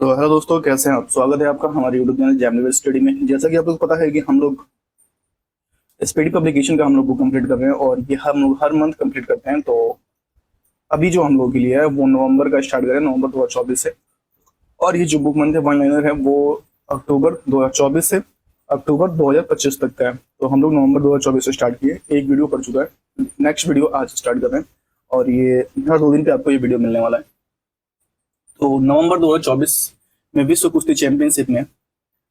तो हेलो दोस्तों, कैसे हैं आप। स्वागत है आपका हमारे यूट्यूब चैनल जैमनी स्टडी में। जैसा कि आप लोग पता है कि हम लोग स्पीडी पब्लिकेशन का हम लोग बुक कंप्लीट कर रहे हैं और ये हम लोग हर मंथ कंप्लीट करते हैं। तो अभी जो हम लोग के लिए है वो नवंबर का स्टार्ट करें, नवंबर 2024 से। और ये जो बुक मंथ है वन लाइनर है वो अक्टूबर 2024 से अक्टूबर 2025 तक का है। तो हम लोग नवंबर 2024 से स्टार्ट किए, एक वीडियो पड़ चुका है, नेक्स्ट वीडियो आज स्टार्ट कर रहे हैं और ये हर 2 दिन पे आपको ये वीडियो मिलने वाला है। तो नवंबर 2024 में विश्व कुश्ती चैंपियनशिप में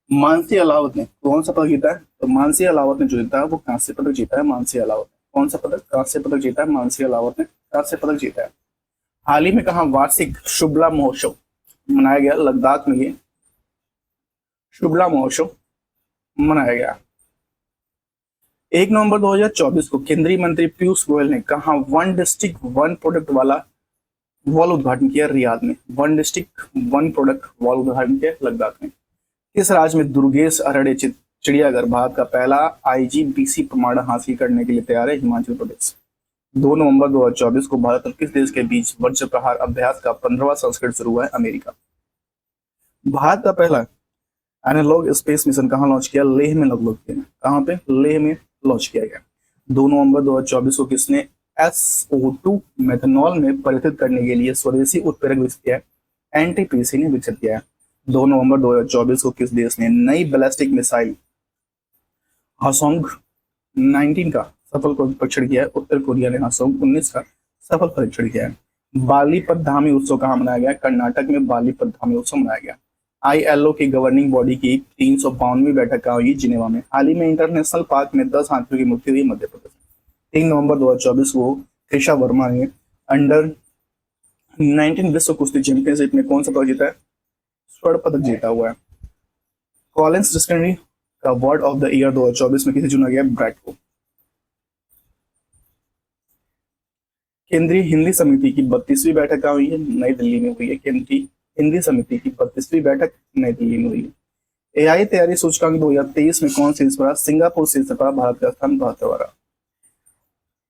मानसी अलावत ने कौन सा पदक जीता है। तो मानसी अलावत ने जो जीता है वो कांस्य पदक जीता है। मानसी अलावत ने कौन सा पदक, कांस्य पदक जीता है। मानसी अलावत ने कांस्य पदक जीता है। हाल ही में कहा वार्षिक शुभला महोत्सव मनाया गया लद्दाख में। ये शुभला महोत्सव मनाया गया 1 नवंबर 2024 को। केंद्रीय मंत्री पीयूष गोयल ने कहा वन डिस्ट्रिक्ट वन प्रोडक्ट वाला वॉल उद्घाटन किया रियाद में। One district one product wall उद्घाटन किया लद्दाख में। किस राज्य में दुर्गेश अरड़े चिड़ियाघर भारत का पहला आईजीबीसी प्रमाण हासिल करने के लिए तैयार है। हिमाचल प्रदेश। 2 नवंबर 2024 को भारत और किस देश के बीच वज्र प्रहार अभ्यास का 15वां संस्करण शुरू हुआ है। अमेरिका। भारत का पहला एनालॉग स्पेस मिशन कहाँ लॉन्च किया। लेह में लॉन्च किया। कहाँ पे, लेह में लॉन्च किया गया। 2 नवंबर 2024 को किसने SO2 मेथनॉल में परिवर्तित करने के लिए स्वदेशी उत्प्रेरक विकसित किया है। एनटीपीसी ने विकसित किया है। 2 नवंबर 2024 को किस देश ने नई बैलिस्टिक मिसाइल हासोंग 19 का सफल परीक्षण किया है। उत्तर कोरिया ने हासोंग 19 का सफल परीक्षण किया है। बालीपत धामी उत्सव कहाँ मनाया गया। कर्नाटक में बालीपत धामी उत्सव मनाया गया। ILO की गवर्निंग बॉडी की 352वीं बैठक कहाँ हुई। जिनेवा में। हाल ही में इंटरनेशनल पार्क में 10 हाथियों की मृत्यु हुई मध्य प्रदेश। 3 नवंबर 2024 को कृषा वर्मा ने अंडर 19 विश्व कुश्ती चैंपियनशिप में कौन सा पदक जीता है। स्वर्ण पदक जीता हुआ है। कॉलिंस डिक्शनरी का वर्ड ऑफ द ईयर 2024 में किसे चुना गया। ब्रैड को। केंद्रीय हिंदी समिति की 32वीं बैठक कहाँ हुई है। नई दिल्ली में हुई है। केंद्रीय हिंदी समिति की 32वीं बैठक नई दिल्ली में हुई है। AI तैयारी सूचकांक 2023 में कौन शीर्ष पर। सिंगापुर शीर्ष पर। भारत का स्थान 72वां।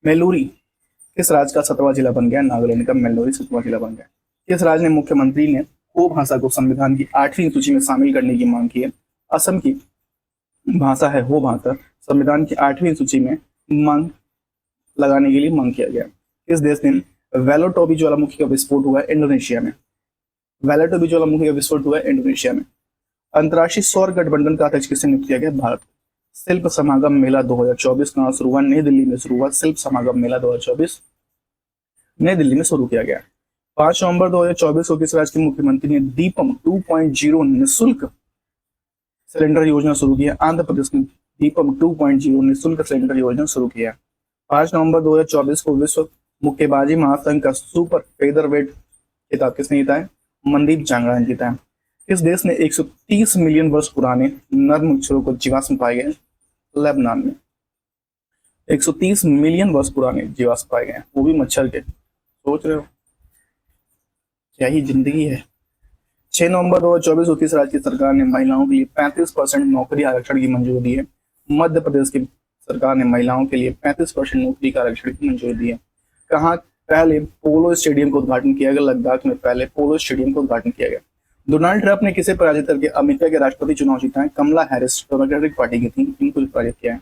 मेलूरी किस राज्य का 7वां जिला बन गया। नागालैंड का मेलूरी 7वां जिला बन गया। किस राज्य ने मुख्यमंत्री ने हो भाषा को संविधान की 8वीं सूची में शामिल करने की मांग की है। असम की भाषा है हो भाषा संविधान की 8वीं सूची में मांग लगाने के लिए मांग किया गया। किस देश ने वेलोटोबी ज्वालामुखी का विस्फोट हुआ है। इंडोनेशिया में। वेलोटोबी ज्वालामुखी का विस्फोट हुआ है इंडोनेशिया में। अंतर्राष्ट्रीय सौर गठबंधन का अध्यक्ष किसने नियुक्त किया गया। भारत। शिल्प समागम मेला 2024 कहाँ शुरू हुआ। नई दिल्ली में शुरू हुआ। शिल्प समागम मेला 2024 नई दिल्ली में शुरू किया गया। 5 नवंबर 2024 को किस राज्य के मुख्यमंत्री ने दीपम 2.0 निःशुल्क सिलेंडर योजना शुरू की है। आंध्र प्रदेश ने दीपम 2.0 निःशुल्क सिलेंडर योजना शुरू किया है। 5 नवंबर 2024 को विश्व मुक्केबाजी महासंघ का सुपर फेदरवेट खिताब किसने जीता है। मनदीप जांगड़ा ने जीता है। किस देश ने 130 मिलियन वर्ष पुराने नर मच्छरों को जीवाश्म पाए गए। लेबनान में। 130 मिलियन वर्ष पुराने जीवाश्म पाए गए, वो भी मच्छर के। सोच रहे हो क्या ही जिंदगी है। 6 नवंबर 2024 को किस राज्य की सरकार ने महिलाओं के लिए 35% नौकरी आरक्षण की मंजूरी दी है। मध्य प्रदेश की सरकार ने महिलाओं के लिए 35% नौकरी का आरक्षण की मंजूरी दी है। कहाँ पहले पोलो स्टेडियम का उद्घाटन किया गया। लद्दाख में पहले पोलो स्टेडियम का उद्घाटन किया गया। डोनाल्ड ट्रंप ने किसे पराजित करके अमेरिका के राष्ट्रपति चुनाव जीता है। कमला हैरिस डेमोक्रेटिक पार्टी की थी, इनको पराजित किया है।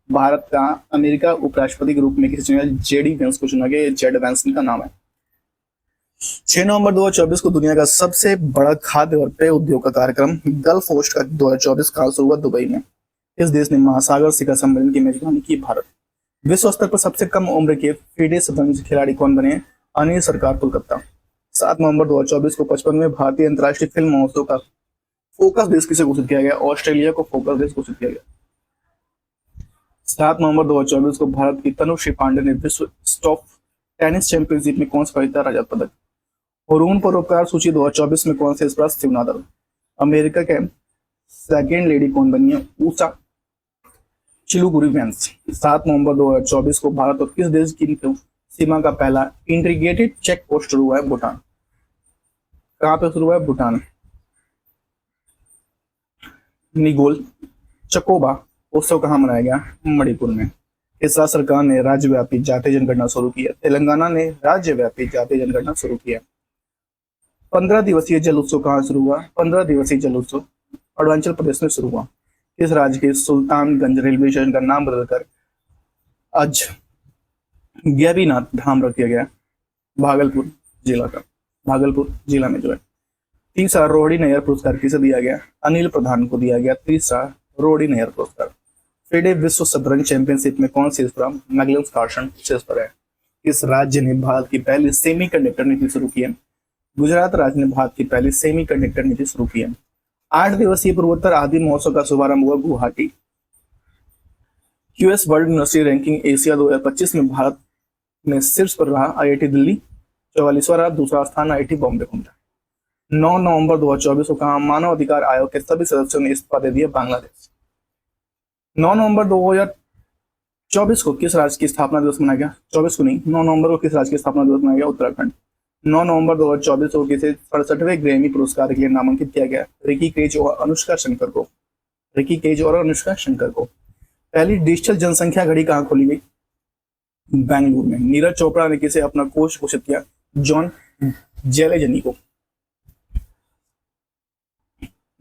भारत का अमेरिका उपराष्ट्रपति के रूप में किसे चुना। JD वेंस को चुना गया। जेड वेंस का नाम है। 6 नवंबर 2024 को दुनिया का सबसे बड़ा खाद्य और पेय उद्योग का कार्यक्रम गल्फ कोस्ट का 2024 कहाँ शुरू हुआ। दुबई में। इस देश ने महासागर शिखर सम्मेलन की मेजबानी की। भारत। विश्व स्तर पर सबसे कम उम्र के फीडे शतरंज खिलाड़ी कौन बने। अनिल सरकार कोलकाता। 7 नवंबर 2024 को 55वें भारतीय अंतर्राष्ट्रीय फिल्म महोत्सव का फोकस देश किसे घोषित किया गया। ऑस्ट्रेलिया को फोकस देश घोषित किया गया। 7 नवंबर 2024 को भारत की तनुश्री पांडे ने विश्व स्टॉप टेनिस चैंपियनशिप में कौन सा जीता रजत पदक। अरुण परोपकार सूची 2024 में कौन से इस पर शिव नादल। अमेरिका के सेकेंड लेडी कौन बनी है। ऊषा चिलुबुरी वेंस। 7 नवंबर 2024 को भारत और किस देश की सीमा का पहला इंटीग्रेटेड चेक पोस्ट शुरू हुआ है। भूटान। कहाँ पे शुरू हुआ है। भूटान। निगोल चकोबा उत्सव कहाँ मनाया गया। मणिपुर में। इस राज्य सरकार ने राज्यव्यापी जातीय जनगणना शुरू की है। तेलंगाना ने राज्यव्यापी जातीय जनगणना शुरू की है। 15 दिवसीय जल उत्सव कहाँ शुरू हुआ? 15 दिवसीय जल उत्सव अरुणाचल प्रदेश में शुरू हुआ। किस राज्य के सुल्तानगंज रेलवे स्टेशन का नाम बदलकर आज गैबीनाथ धाम रख दिया गया? भागलपुर जिला का, भागलपुर जिला में जो है। तीसरा रोहिणी नैयर पुरस्कार किसे दिया गया? अनिल प्रधान को दिया गया तीसरा रोहिणी नैयर पुरस्कार। फेडे विश्व शतरंज चैंपियनशिप में कौन शीर्ष पर? मैग्नस कार्लसन शीर्ष पर है। किस राज्य ने भारत की पहली सेमीकंडक्टर नीति शुरू की है? गुजरात राज्य ने भारत की पहली सेमीकंडक्टर नीति शुरू की है। 8 दिवसीय पूर्वोत्तर आदि महोत्सव का शुभारंभ हुआ Guwahati. US world university ranking Asia 2025 में भारत में शीर्ष पर रहा आईआईटी दिल्ली 44वां रहा, दूसरा स्थान आईआईटी बॉम्बे को मिला। 9 नवंबर 2024 को कहा मानव अधिकार आयोग के सभी सदस्यों ने इस्तीफा दे दिया बांग्लादेश। 9 नवंबर 2024 को किस राज्य की स्थापना दिवस मनाया गया? 24 को नहीं, 9 नवंबर को किस राज्य की स्थापना दिवस मनाया गया? उत्तराखंड। 9 नवंबर 2024 को किसे 67वें ग्रैमी पुरस्कार के लिए नामांकित किया गया? रिकी केज और अनुष्का शंकर को। रिकी केज और अनुष्का शंकर को। पहली डिजिटल जनसंख्या घड़ी कहाँ खोली गई? बेंगलुरु में। नीरज चोपड़ा ने किसे अपना कोच घोषित किया? जॉन जेलेजनी को।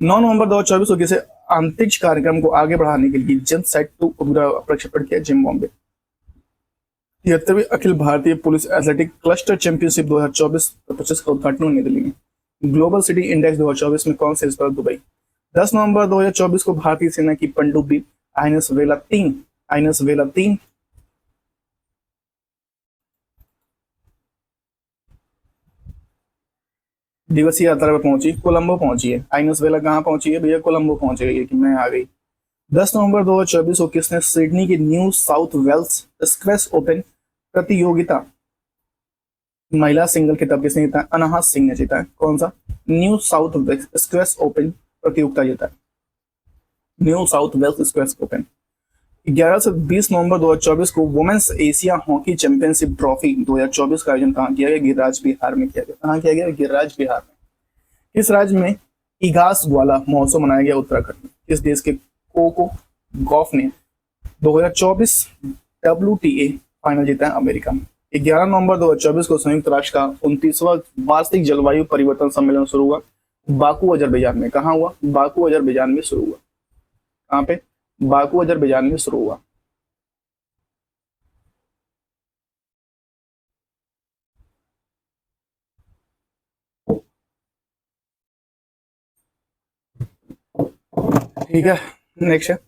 9 नवंबर 2024 को किसे अंतरिक्ष कार्यक्रम को आगे बढ़ाने के लिए JAMSAT-2 उपग्रह प्रक्षेपण किया? Zimbabwe. 73वीं Akhil Bharatiya police athletic cluster championship 2024-25 का उद्घाटन नई दिल्ली में। ग्लोबल सिटी इंडेक्स 2024 में कौन शीर्ष पर? दुबई। 10 नवंबर 2024 को भारतीय सेना की पनडुब्बी आईएनएस वेला 3 दिवसीय यात्रा पर पहुंची, कोलंबो पहुंची है। आईएनएस वेला कहाँ पहुंची है भैया? कोलंबो पहुंच गई है कि मैं आ गई। 10 नवंबर 2024 को किसने सिडनी की New South Wales squash open प्रतियोगिता महिला सिंगल खिताब किसने जीता? अनाहत सिंह ने जीता है। कौन सा? New South Wales squash open प्रतियोगिता जीता है, New South Wales squash open. 11 से 20 नवंबर 2024 को women's Asia hockey championship trophy 2024 का आयोजन कहाँ किया गया? गिरिराज बिहार में किया गया। कहाँ किया गया? गिरिराज बिहार में। किस राज्य में इगास ग्वाला महोत्सव मनाया गया? उत्तराखंड में। किस देश के कोको गॉफ ने 2024 WTA फाइनल जीता है? अमेरिका में। 11 नवंबर 2024 को संयुक्त राष्ट्र का 29वां वार्षिक जलवायु परिवर्तन सम्मेलन शुरू हुआ बाकू अजरबैजान में। कहाँ हुआ? बाकू अजरबैजान में शुरू हुआ। कहाँ पे? बाकू अजरबैजान में शुरू हुआ। ठीक है, नेक्स्ट है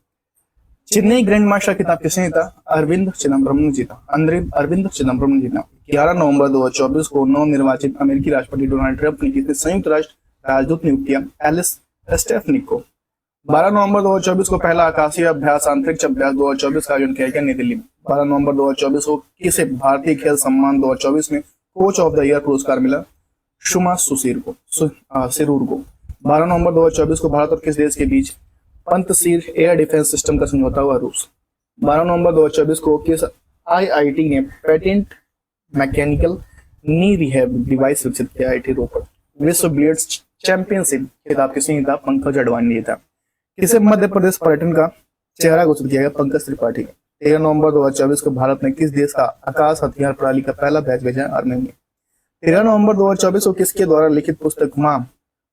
चेन्नई ग्रैंड मास्टर खिताब किसने जीता? अरविंद चिदम्बरम ने जीता। अरविंद चिदम्बरम ने जीता। 11 नवंबर 2024 को नवनिर्वाचित अमेरिकी राष्ट्रपति डोनाल्ड ट्रंप ने किसे संयुक्त राष्ट्र राजदूत नियुक्त किया? एलिस स्टेफनिक को। 12 नवंबर 2024 को पहला आकाशीय अभ्यास अंतरिक्ष अभ्यास 2024 का आयोजन किया गया नई दिल्ली में। 12 नवंबर 2024 को किसे भारतीय खेल सम्मान 2024 में कोच ऑफ द ईयर पुरस्कार मिला? शुमा सिरूर को। 12 नवंबर 2024 को भारत और किस देश के बीच पंतसीर एयर डिफेंस सिस्टम का समझौता हुआ? रूस। 12 नवंबर 2024 को किस आईआईटी ने पेटेंट मैकेनिकल नी रिहैब डिवाइस विकसित किया? आईआईटी रोपड़। विश्व बिलियर्ड्स चैंपियनशिप खिताब किसने जीता? पंकज अडवाणी ने जीता। किसे मध्य प्रदेश पर्यटन का चेहरा घोषित किया गया? पंकज त्रिपाठी ने। 13 नवंबर 2024 को भारत ने किस देश का आकाश हथियार प्रणाली का पहला बैच भेजा? आर्मेनिया में। 13 नवंबर 2024 को किसके द्वारा लिखित पुस्तक मां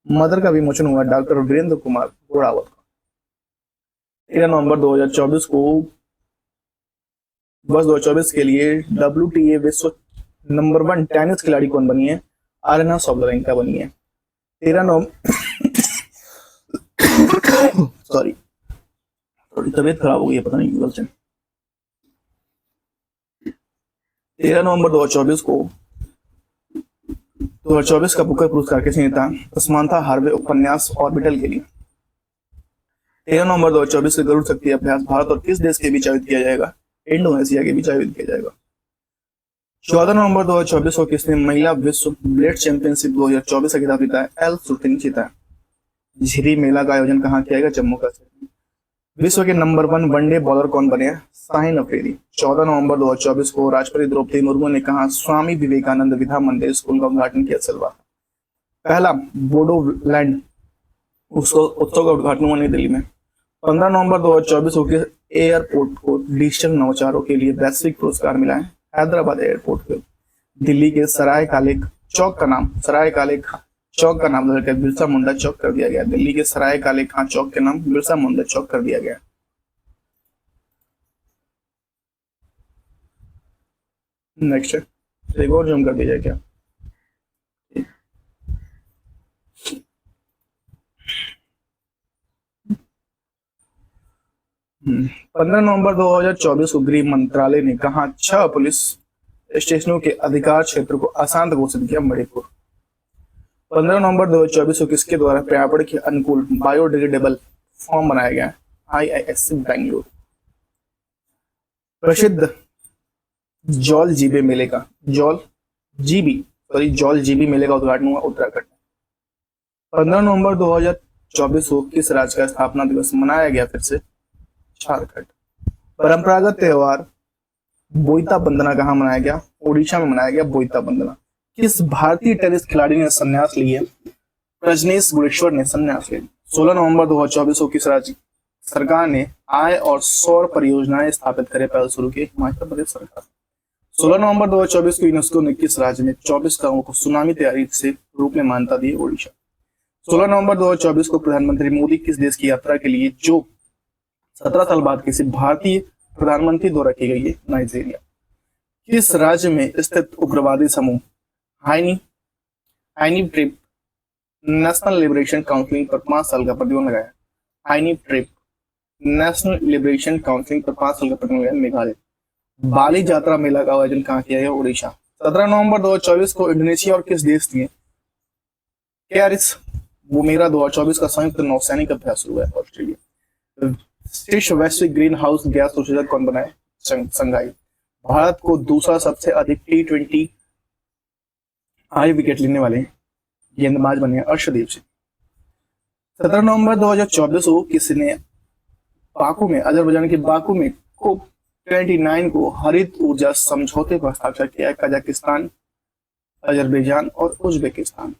मदर का विमोचन हुआ? डॉक्टर वीरेंद्र कुमार घोड़ावत का। 13 नवंबर 2024 को वर्ष 2024 के लिए WTA विश्व नंबर 1 टेनिस खिलाड़ी कौन बनी है? आरेना साबलेंका बनी है। 13 नवंबर सॉरी थोड़ी तबीयत खराब हो गई है, पता नहीं क्यों से। 13 नवंबर 2024 को 2024 का बुकर पुरस्कार किसने जीता? समांथा हार्वे उपन्यास ऑर्बिटल के लिए। 13 नवंबर 2024 से गरुड़ शक्ति अभ्यास भारत और किस देश के बीच आयोजित किया जाएगा? इंडोनेशिया के बीच आयोजित किया जाएगा। 14 नवंबर 2024 को किसने महिला विश्व ब्लेड चैंपियनशिप 2024 का खिताब जीता है? एल सुरती ने जीता है। झिरी मेला का आयोजन कहाँ किया गया? जम्मू कश्मीर। विश्व के नंबर 1 वनडे बॉलर कौन बने? शाहिन अफरीदी। 14 नवंबर 2024 को राष्ट्रपति द्रौपदी मुर्मू ने कहा स्वामी विवेकानंद विद्या मंदिर स्कूल का उद्घाटन किया? सिलवासा। पहला बोडोलैंड उत्सव का उद्घाटन हुआ नई दिल्ली में। 15 नवंबर 2024 को एयरपोर्ट को डिजिटल नवाचारों के लिए वैश्विक पुरस्कार मिला है? हैदराबाद एयरपोर्ट को। दिल्ली के सराय काले चौक का नाम चौक का नाम बदलकर बिरसा मुंडा चौक कर दिया गया। दिल्ली के सराय काले खां चौक के नाम बिरसा मुंडा चौक कर दिया गया। नेक्स्ट एक और जूम कर दिया जाए क्या? 15 नवंबर 2024 को गृह मंत्रालय ने कहा 6 पुलिस स्टेशनों के अधिकार क्षेत्र को अशांत घोषित किया। मणिपुर। 15 नवंबर 2024 को किसके द्वारा पर्यावरण के अनुकूल बायोडिग्रेडेबल फॉर्म बनाया गया? IISc बेंगलुरु। प्रसिद्ध जौल जीबी मेले का जौल जीबी मेले का उद्घाटन हुआ उत्तराखंड में। 15 नवंबर 2024 को किस राज्य का स्थापना दिवस मनाया गया? फिर से झारखंड। परंपरागत त्योहार बोईता बंदना कहाँ मनाया गया? ओडिशा में मनाया गया बोईता बंदना। किस भारतीय टेनिस खिलाड़ी ने संन्यास लिया? प्रजनेश गुणेश्वर ने संन्यास लिया। 16 नवंबर 2024 को किस राज्य सरकार ने आय और सौर परियोजनाएं स्थापित करे पहल शुरू की? हिमाचल प्रदेश सरकार। 16 नवंबर 2024 को यूनेस्को ने किस राज्य में 24 गांवों को सुनामी तैयारी से रूप में मान्यता दी? ओडिशा। 16 नवंबर 2024 को प्रधानमंत्री मोदी किस देश की यात्रा के लिए जो 17 साल बाद किसी भारतीय प्रधानमंत्री द्वारा की गई है? नाइजीरिया। किस राज्य में स्थित उग्रवादी समूह हाइनी ट्रिप नेशनल लिबरेशन काउंसिल पर 5 साल का प्रतिबंध लगाया? हाइनी ट्रिप नेशनल लिबरेशन काउंसिल पर 5 साल का प्रतिबंध लगाया? मेघालय। बाली यात्रा मेला का आयोजन कहाँ किया गया? उड़ीसा। 17 नवंबर 2024 को इंडोनेशिया और किस देश ने कैरिस वुमेरा 2024 का संयुक्त नौसैनिक अभ्यास शुरू हुआ? ऑस्ट्रेलिया। शीर्ष वैश्विक ग्रीन हाउस गैस उत्सर्जक कौन बनाए? संघाई। भारत को दूसरा सबसे अधिक T20 हाई विकेट लेने वाले गेंदबाज बने अर्शदीप सिंह। 17 नवंबर 2024 को किसने बाकू में अजरबैजान के बाकू में COP29 को हरित ऊर्जा समझौते पर हस्ताक्षर किया? कजाकिस्तान, अजरबैजान और उज्बेकिस्तान।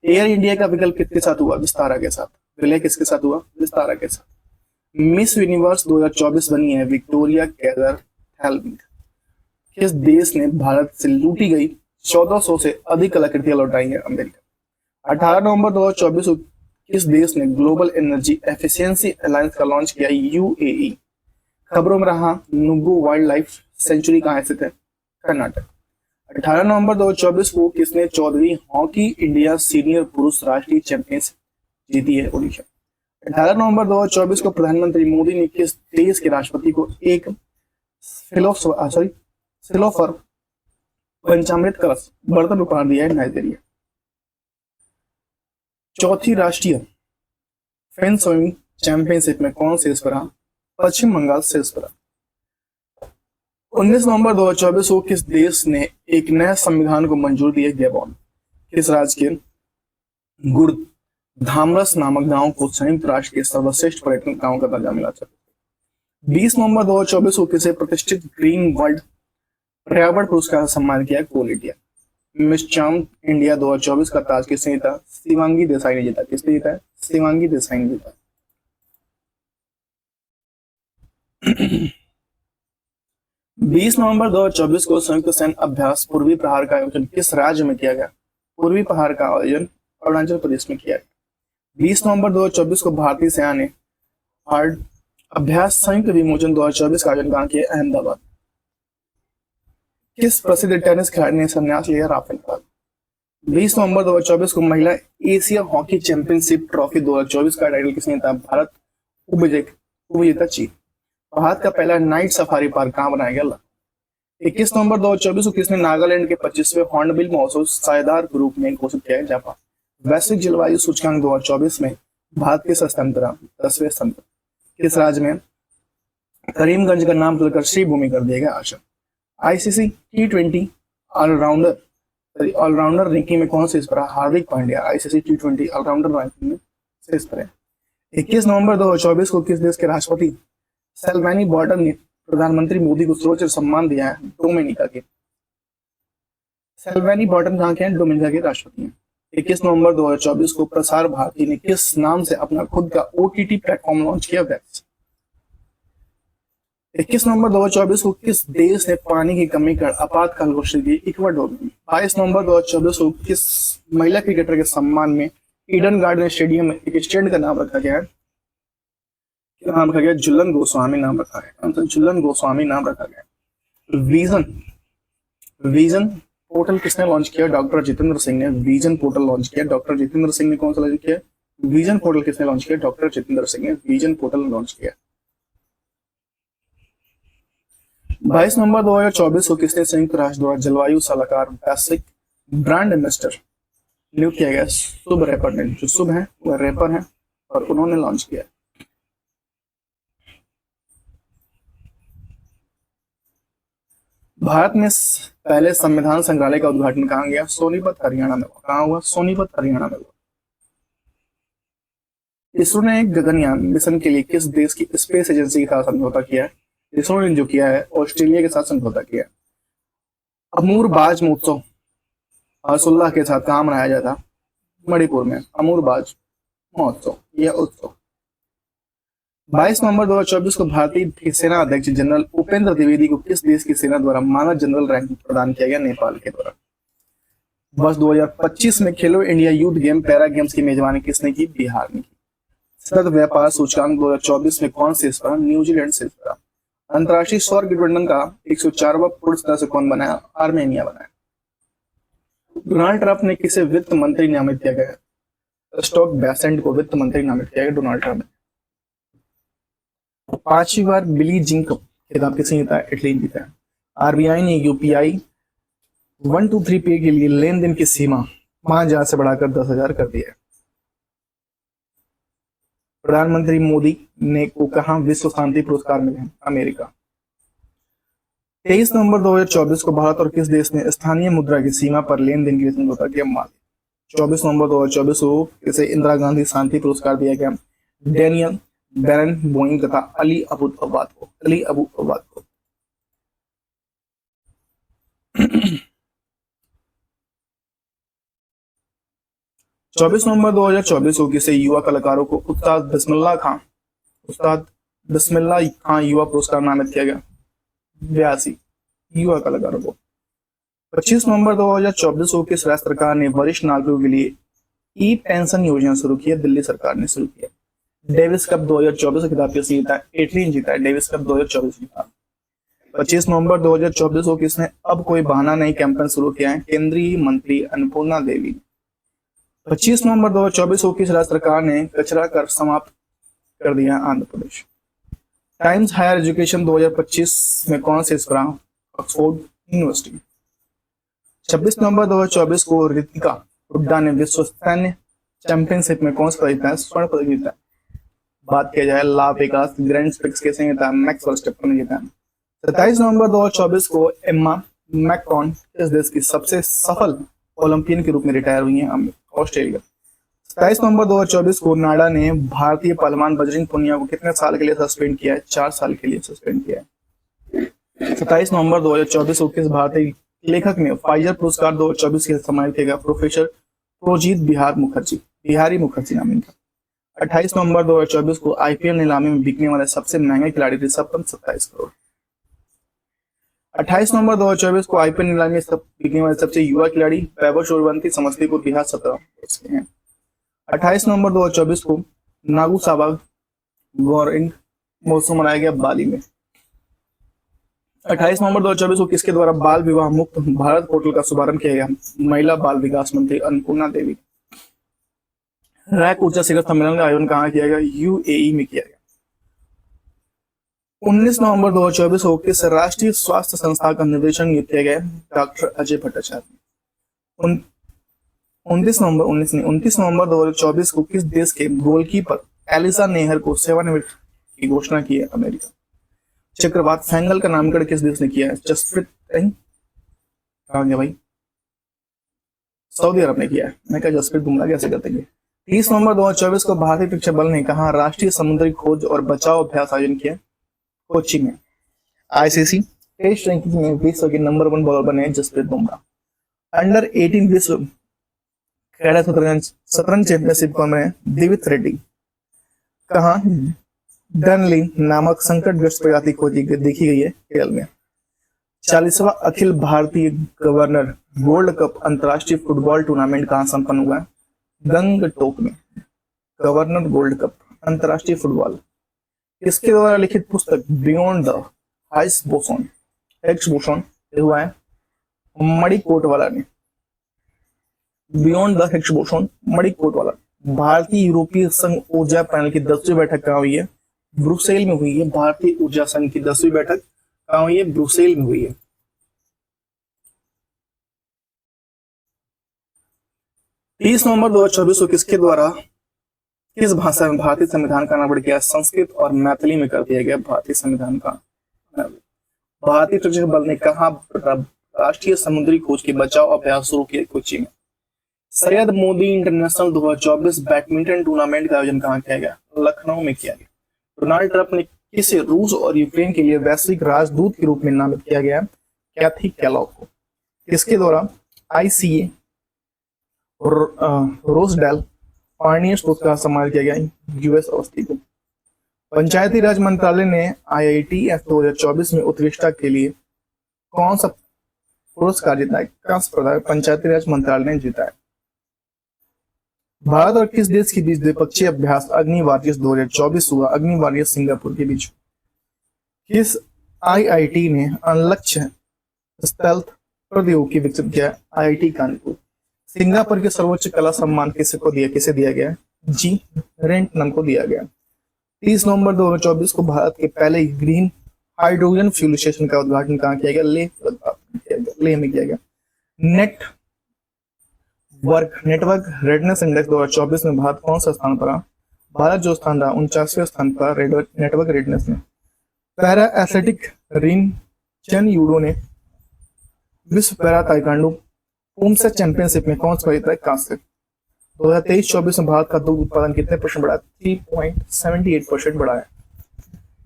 एयर इंडिया का विकल्प किसके साथ हुआ? विस्तारा के साथ। विलय किसके साथ हुआ? विस्तारा के साथ। मिस यूनिवर्स 2024 बनी है विक्टोरिया कैदर हेल्मिंग। किस देश ने भारत से लूटी गई 1400 से अधिक कलाकृतियां लौटाई हैं? अमेरिका। 18 नवंबर 2024 को किस देश ने ग्लोबल एनर्जी एफिशिएंसी अलायंस का लॉन्च किया? UAE। खबरों में रहा नुब्बू वाइल्ड लाइफ सेंचुरी कहाँ स्थित है? कर्नाटक। 18 नवंबर 2024 को किसने 14वीं हॉकी इंडिया सीनियर पुरुष राष्ट्रीय चैंपियनशिप जीती है? ओडिशा। 18 नवंबर 2024 को प्रधानमंत्री मोदी ने किस देश के राष्ट्रपति को एक सिल्वर पंचामृत कलश बर्तन उपहार दिया है? नाइजीरिया। चौथी राष्ट्रीय फेंसिंग चैंपियनशिप में कौन शीर्ष पर रहा? पश्चिम बंगाल शीर्ष पर। 19 नवंबर 2024 को किस देश ने एक नए संविधान को मंजूरी दी है? गैबोन। किस राज्य के गुड़ धामरस नामक गांव को संयुक्त राष्ट्र के सर्वश्रेष्ठ पर्यटन गांव का दर्जा मिला? 20 नवंबर 2024 को किसे प्रतिष्ठित ग्रीन वर्ल्ड पर्यावरण पुरस्कार सम्मान किया? कोल इंडिया। मिस चांद इंडिया 2024 का ताज किसने जीता? शिवांगी देसाई ने जीता। किसने जीता है? शिवांगी देसाई ने जीता। 20 नवंबर 2024 को संयुक्त सैन्य अभ्यास पूर्वी प्रहार का आयोजन किस राज्य में किया गया? पूर्वी प्रहार का आयोजन अरुणाचल प्रदेश में किया गया। 20 नवंबर 2024 को भारतीय सेना ने हार्ड अभ्यास संयुक्त विमोचन 2024 का आयोजन कहाँ किया? अहमदाबाद। किस प्रसिद्ध टेनिस खिलाड़ी ने संन्यास लिया? Rafael Nadal. 20 नवंबर 2024 को महिला एशिया हॉकी चैंपियनशिप ट्रॉफी 2024 का टाइटल किसने जीता? भारत उपविजेता चीन। भारत का पहला नाइट सफारी पार्क कहाँ बनाया गया? 21 नवंबर 2024 को किसने नागालैंड के 25वें हॉर्नबिल महोत्सव साझेदार के रूप में घोषित किया है? जापान। वैश्विक जलवायु सूचकांक 2024 में भारत के स्थान पर 10वें स्थान पर। किस राज्य में करीमगंज का नाम बदलकर श्री भूमि कर दिया गया? आश्रम। ICC T20 ऑलराउंडर रैंकिंग में कौन शीर्ष पर है? Hardik Pandya ICC T20 allrounder ranking में शीर्ष पर है। 21 नवंबर 2024 को किस देश के राष्ट्रपति सेल्वेनी बॉर्डन ने प्रधानमंत्री मोदी को सर्वोच्च सम्मान दिया है? डोमिनिका के। सेल्वेनी बॉर्डन कहाँ के हैं? डोमिनिका के राष्ट्रपति हैं। 21 नवंबर 2024 को प्रसार भारती ने किस नाम से अपना खुद का OTT प्लेटफॉर्म लॉन्च किया? वैक्स। 21 नवंबर 2024 को किस देश ने पानी की कमी कर आपातकाल घोषित की? इक्वाडोर में। 22 नवंबर 2024 को किस महिला क्रिकेटर के सम्मान में ईडन गार्डन स्टेडियम में एक स्टैंड का नाम रखा गया है? क्या नाम रखा गया? झूलन गोस्वामी नाम रखा है। झूलन गोस्वामी नाम रखा गया। विजन विजन पोर्टल किसने लॉन्च किया? डॉक्टर जितेंद्र सिंह ने विजन पोर्टल लॉन्च किया। डॉक्टर जितेंद्र सिंह ने कौन सा लॉन्च किया? विजन पोर्टल किसने लॉन्च किया? डॉक्टर जितेंद्र सिंह ने विजन पोर्टल लॉन्च किया। 22 नवंबर 2024 को किसने संयुक्त राष्ट्र द्वारा जलवायु सलाहकार वैश्विक ब्रांड एम्बेसडर नियुक्त किया गया? शुभ रैपर ने। जो शुभ है वह रैपर है और उन्होंने लॉन्च किया। भारत में पहले संविधान संग्रहालय का उद्घाटन कहाँ गया? सोनीपत हरियाणा में। कहाँ हुआ? सोनीपत हरियाणा में हुआ। इसरो ने गगनयान मिशन के लिए किस देश की स्पेस एजेंसी के साथ समझौता किया है? इसरो ने जो किया है ऑस्ट्रेलिया के साथ समझौता किया है। अमूरबाज महोत्सव हर्षोल्लास के साथ कहाँ मनाया जाता? मणिपुर में। अमूरबाज महोत्सव यह उत्सव। 22 नवंबर 2024 को भारतीय सेना अध्यक्ष जनरल उपेंद्र द्विवेदी को किस देश की सेना द्वारा मानद जनरल रैंक प्रदान किया गया? नेपाल के द्वारा। वर्ष 2025 में खेलो India youth game para games की मेजबानी किसने की? बिहार ने की। सतत व्यापार सूचकांक 2024 में कौन शीर्ष पर? न्यूजीलैंड शीर्ष पर। अंतर्राष्ट्रीय सौर गठबंधन का 104वां पूर्ण सदस्य कौन बनाया? आर्मेनिया बनाया। डोनाल्ड ट्रंप ने किसे वित्त मंत्री नामित किया गया? स्टॉक बेसेंट को वित्त मंत्री नामित किया गया डोनाल्ड ट्रंप ने। 5वीं बार बिली जीन कप खिताब किसने जीता है? इटली ने जीता है। आरबीआई ने यूपीआई 123 पे के लिए लेन देन की सीमा 5,000 से बढ़ाकर 10,000 कर दी है। प्रधानमंत्री मोदी ने को कहा विश्व शांति पुरस्कार मिले हैं? अमेरिका। 23 नवंबर 2024 को भारत और किस देश ने स्थानीय मुद्रा की सीमा पर लेन देन के लिए समझौता किया? माली। 24 नवंबर 2024 को इसे इंदिरा गांधी शांति पुरस्कार दिया गया डेनियल बैरन बोइंग तथा अली अबू अब्बाद को। 24 नवंबर 2024 को किसे युवा कलाकारों को उस्ताद बिस्मिल्लाह खां युवा पुरस्कार नामित किया गया? 82 युवा कलाकारों को। 25 नवंबर 2024 को किस राज्य सरकार ने वरिष्ठ नागरिकों के लिए ई पेंशन योजना शुरू की है? दिल्ली सरकार ने शुरू किया। डेविस कप 2024 का खिताब किसने जीता है? इटली ने जीता है डेविस कप 2024 खिताब। 25 नवंबर 2024 को किसने अब कोई बहाना नहीं कैंपेन शुरू किया है? केंद्रीय मंत्री अन्नपूर्णा देवी। 25 नवंबर 2024 को किस राज्य सरकार ने कचरा कर समाप्त कर दिया? Andhra Pradesh. Times higher education 2025 में कौन से इस रहा? Oxford university. 26 नवंबर 2024 को रितिका हुड्डा ने विश्व सैन्य चैंपियनशिप में कौन सा जीता है? स्वर्ण पदक जीता है। बात किया जाए ला वेगास ग्रैंड प्रिक्स किसने जीता है? मैक्स वर्स्टेपन ने जीता है। 27 नवंबर 2024 को एम्मा मैककॉन किस देश की सबसे सफल ओलंपियन के रूप में रिटायर हुई हैं? ऑस्ट्रेलिया। 27 नवंबर 2024 को नाडा ने भारतीय पहलवान बजरंग पुनिया को कितने साल के लिए सस्पेंड किया है? 4 साल के लिए सस्पेंड किया है। 27 नवंबर 2024 को किस भारतीय लेखक ने फाइजर पुरस्कार 2024 के सम्मानित किया गया? प्रोफेसर प्रोजीत बिहारी मुखर्जी नाम इनका। 28 नवंबर 2024 को आईपीएल नीलामी में बिकने वाले सबसे महंगे खिलाड़ी ऋषभ पंत 27 करोड़। 28 नवंबर 2024 को आईपीएल नीलामी में बिकने वाले सबसे युवा खिलाड़ी वैभव सूर्यवंशी समस्तीपुर बिहार 17 हैं। 28 नवंबर 2024 को नागू साबा गौरंग महोत्सव मनाया गया बाली में। 28 नवंबर 2024 को किसके द्वारा बाल विवाह मुक्त भारत पोर्टल का शुभारंभ किया गया? महिला बाल विकास मंत्री अन्नपूर्णा देवी। रैक ऊर्जा शिखर सम्मेलन का आयोजन कहाँ किया गया? यूएई में किया गया। 19 नवंबर 2024 को किस राष्ट्रीय स्वास्थ्य संस्था का निर्देशन नियुक्त किया गया? डॉक्टर अजय भट्टाचार्य। 29 नवंबर 2024 को किस देश के गोलकीपर एलिसा नेहर को सेवानिवृत्त की घोषणा की है? अमेरिका। चक्रवात फैंगल का नामकरण किस देश ने किया है? जसप्रीत सिंह कहाँ गया भाई? सऊदी अरब ने किया है। मैं क्या जसप्रीत बुमराह कैसे कर देंगे? 30 नवंबर 2024 को भारतीय परीक्षा बल ने कहा राष्ट्रीय समुद्री खोज और बचाव अभ्यास आयोजन किया? कोच्चि में। आईसीसी टेस्ट रैंकिंग में विश्व के नंबर 1 बॉलर बने जसप्रीत बुमराह। अंडर 18 विश्व कैडेट शतरंज चैंपियनशिप में दिवित रेड्डी कहा डनलिन नामक संकटग्रस्त प्रजाति खोजी देखी गई है केरल में। 40वां Akhil Bharatiya governor gold cup अंतर्राष्ट्रीय फुटबॉल टूर्नामेंट कहां संपन्न हुआ है? गंगटोक में। गवर्नर गोल्ड कप अंतर्राष्ट्रीय फुटबॉल किसके द्वारा लिखित पुस्तक बियॉन्ड द हेक्स बोसॉन हुआ है? मणिकोटवाला ने। Beyond the Higgs boson Manikotwala. भारतीय यूरोपीय संघ ऊर्जा पैनल की 10वीं बैठक कहाँ हुई है? ब्रुसेल में हुई है। भारतीय ऊर्जा संघ की 10वीं बैठक कहाँ हुई है? ब्रुसेल में हुई है। 30 नवंबर 2024 को किसके द्वारा किस भाषा में भारतीय संविधान का अनावरण किया? संस्कृत और मैथिली में कर दिया गया भारतीय संविधान का। भारतीय तटरक्षक बल ने कहा राष्ट्रीय समुद्री खोज के बचाव अभ्यास शुरू किए? कोच्चि में। Syed Modi international 2024 badminton tournament का आयोजन कहाँ किया गया? लखनऊ में किया गया। डोनाल्ड ट्रंप ने किसे रूस और यूक्रेन के लिए वैश्विक राजदूत के रूप में नामित किया गया? कैथी कैलॉग को। किसके द्वारा ICA रोजडेल पार्नियस पुरस्कार सम्मानित किया गया? US अवस्थी को। पंचायती राज मंत्रालय ने IITF 2024 में उत्कृष्टता के लिए कौन सा पुरस्कार जीता है? पंचायती राज मंत्रालय ने जीता है। भारत और किस देश के बीच द्विपक्षीय अभ्यास अग्नि वॉरियर्स 2024 हुआ? अग्नि वॉरियर्स सिंगापुर के बीच। किस IIT ने अनलक्ष्य स्टेल्थ प्रौद्योगिकी विकसित किया? IIT कानपुर। सिंगापुर के सर्वोच्च कला सम्मान किसे दिया गया? जी रेंटनम को दिया गया। 30 नवंबर 2024 को भारत के पहले ग्रीन हाइड्रोजन फ्यूल स्टेशन का उद्घाटन कहाँ किया गया? लेह में किया गया। नेटवर्क रेडनेस इंडेक्स 2024 में भारत कौन सा स्थान पर? भारत जो स्थान रहा 49वें स्थान पर नेटवर्क रेडनेस में। पैरा एथलेटिक रिन चेन यूडो ने विश्व पैरा ताइक्वांडो पूमसा चैंपियनशिप में कौन सा जीता है? कांस्य। 2023-24 में भारत का दुग्ध उत्पादन कितने परसेंट बढ़ा? 3.78% बढ़ा है।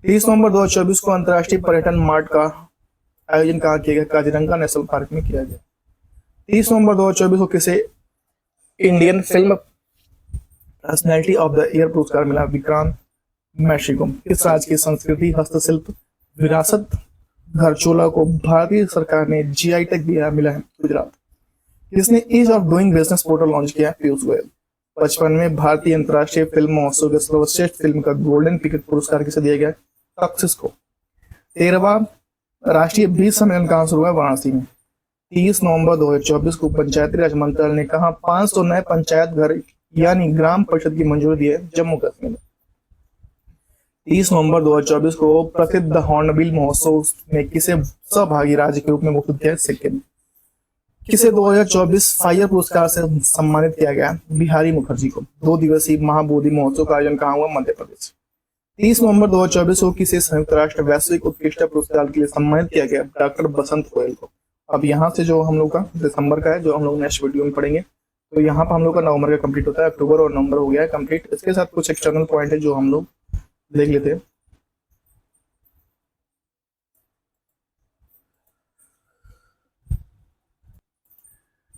30 नवंबर 2024 को अंतर्राष्ट्रीय पर्यटन मार्ट का आयोजन कहाँ किया गया? काजीरंगा नेशनल पार्क में किया गया। 30 नवंबर 2024 को किसे Indian film personality of the year पुरस्कार मिला? विक्रांत मैसी को। किस राज्य की संस्कृति हस्तशिल्प विरासत धारचूला को भारतीय सरकार ने GI टैग दिया मिला है? गुजरात। किसने ease of doing business portal launch किया? पीयूष गोयल। 55वें भारतीय अंतर्राष्ट्रीय फिल्म महोत्सव के सर्वश्रेष्ठ फिल्म का गोल्डन पिकेट पुरस्कार किसे दिया गया? सक्सेस को। 13वां राष्ट्रीय बीज सम्मेलन कहाँ शुरू हुआ? वाराणसी में। 30 नवंबर 2024 को पंचायती राज मंत्रालय ने कहा 500 नए पंचायत घर यानी ग्राम परिषद की मंजूरी दी है? जम्मू कश्मीर में। 30 नवंबर 2024 को प्रसिद्ध हॉर्नबिल महोत्सव में किसे सहभागी राज्य के रूप में घोषित किया? सिक्किम। किसे 2024 फायर पुरस्कार से सम्मानित किया गया? बिहारी मुखर्जी को। 2 दिवसीय महाबोधि महोत्सव का आयोजन कहाँ हुआ? मध्य प्रदेश। 30 नवंबर 2024 को किसे संयुक्त राष्ट्र वैश्विक उत्कृष्टता पुरस्कार के लिए सम्मानित किया गया? डॉक्टर बसंत गोयल को। अब यहाँ से जो हम लोग का दिसंबर का है, जो हम लोग नेक्स्ट वीडियो में पढ़ेंगे, तो यहाँ पर हम लोग का नवंबर का कंप्लीट होता है। अक्टूबर और नवंबर हो गया है कंप्लीट। इसके साथ कुछ एक्सटर्नल पॉइंट है जो हम लोग देख लेते हैं।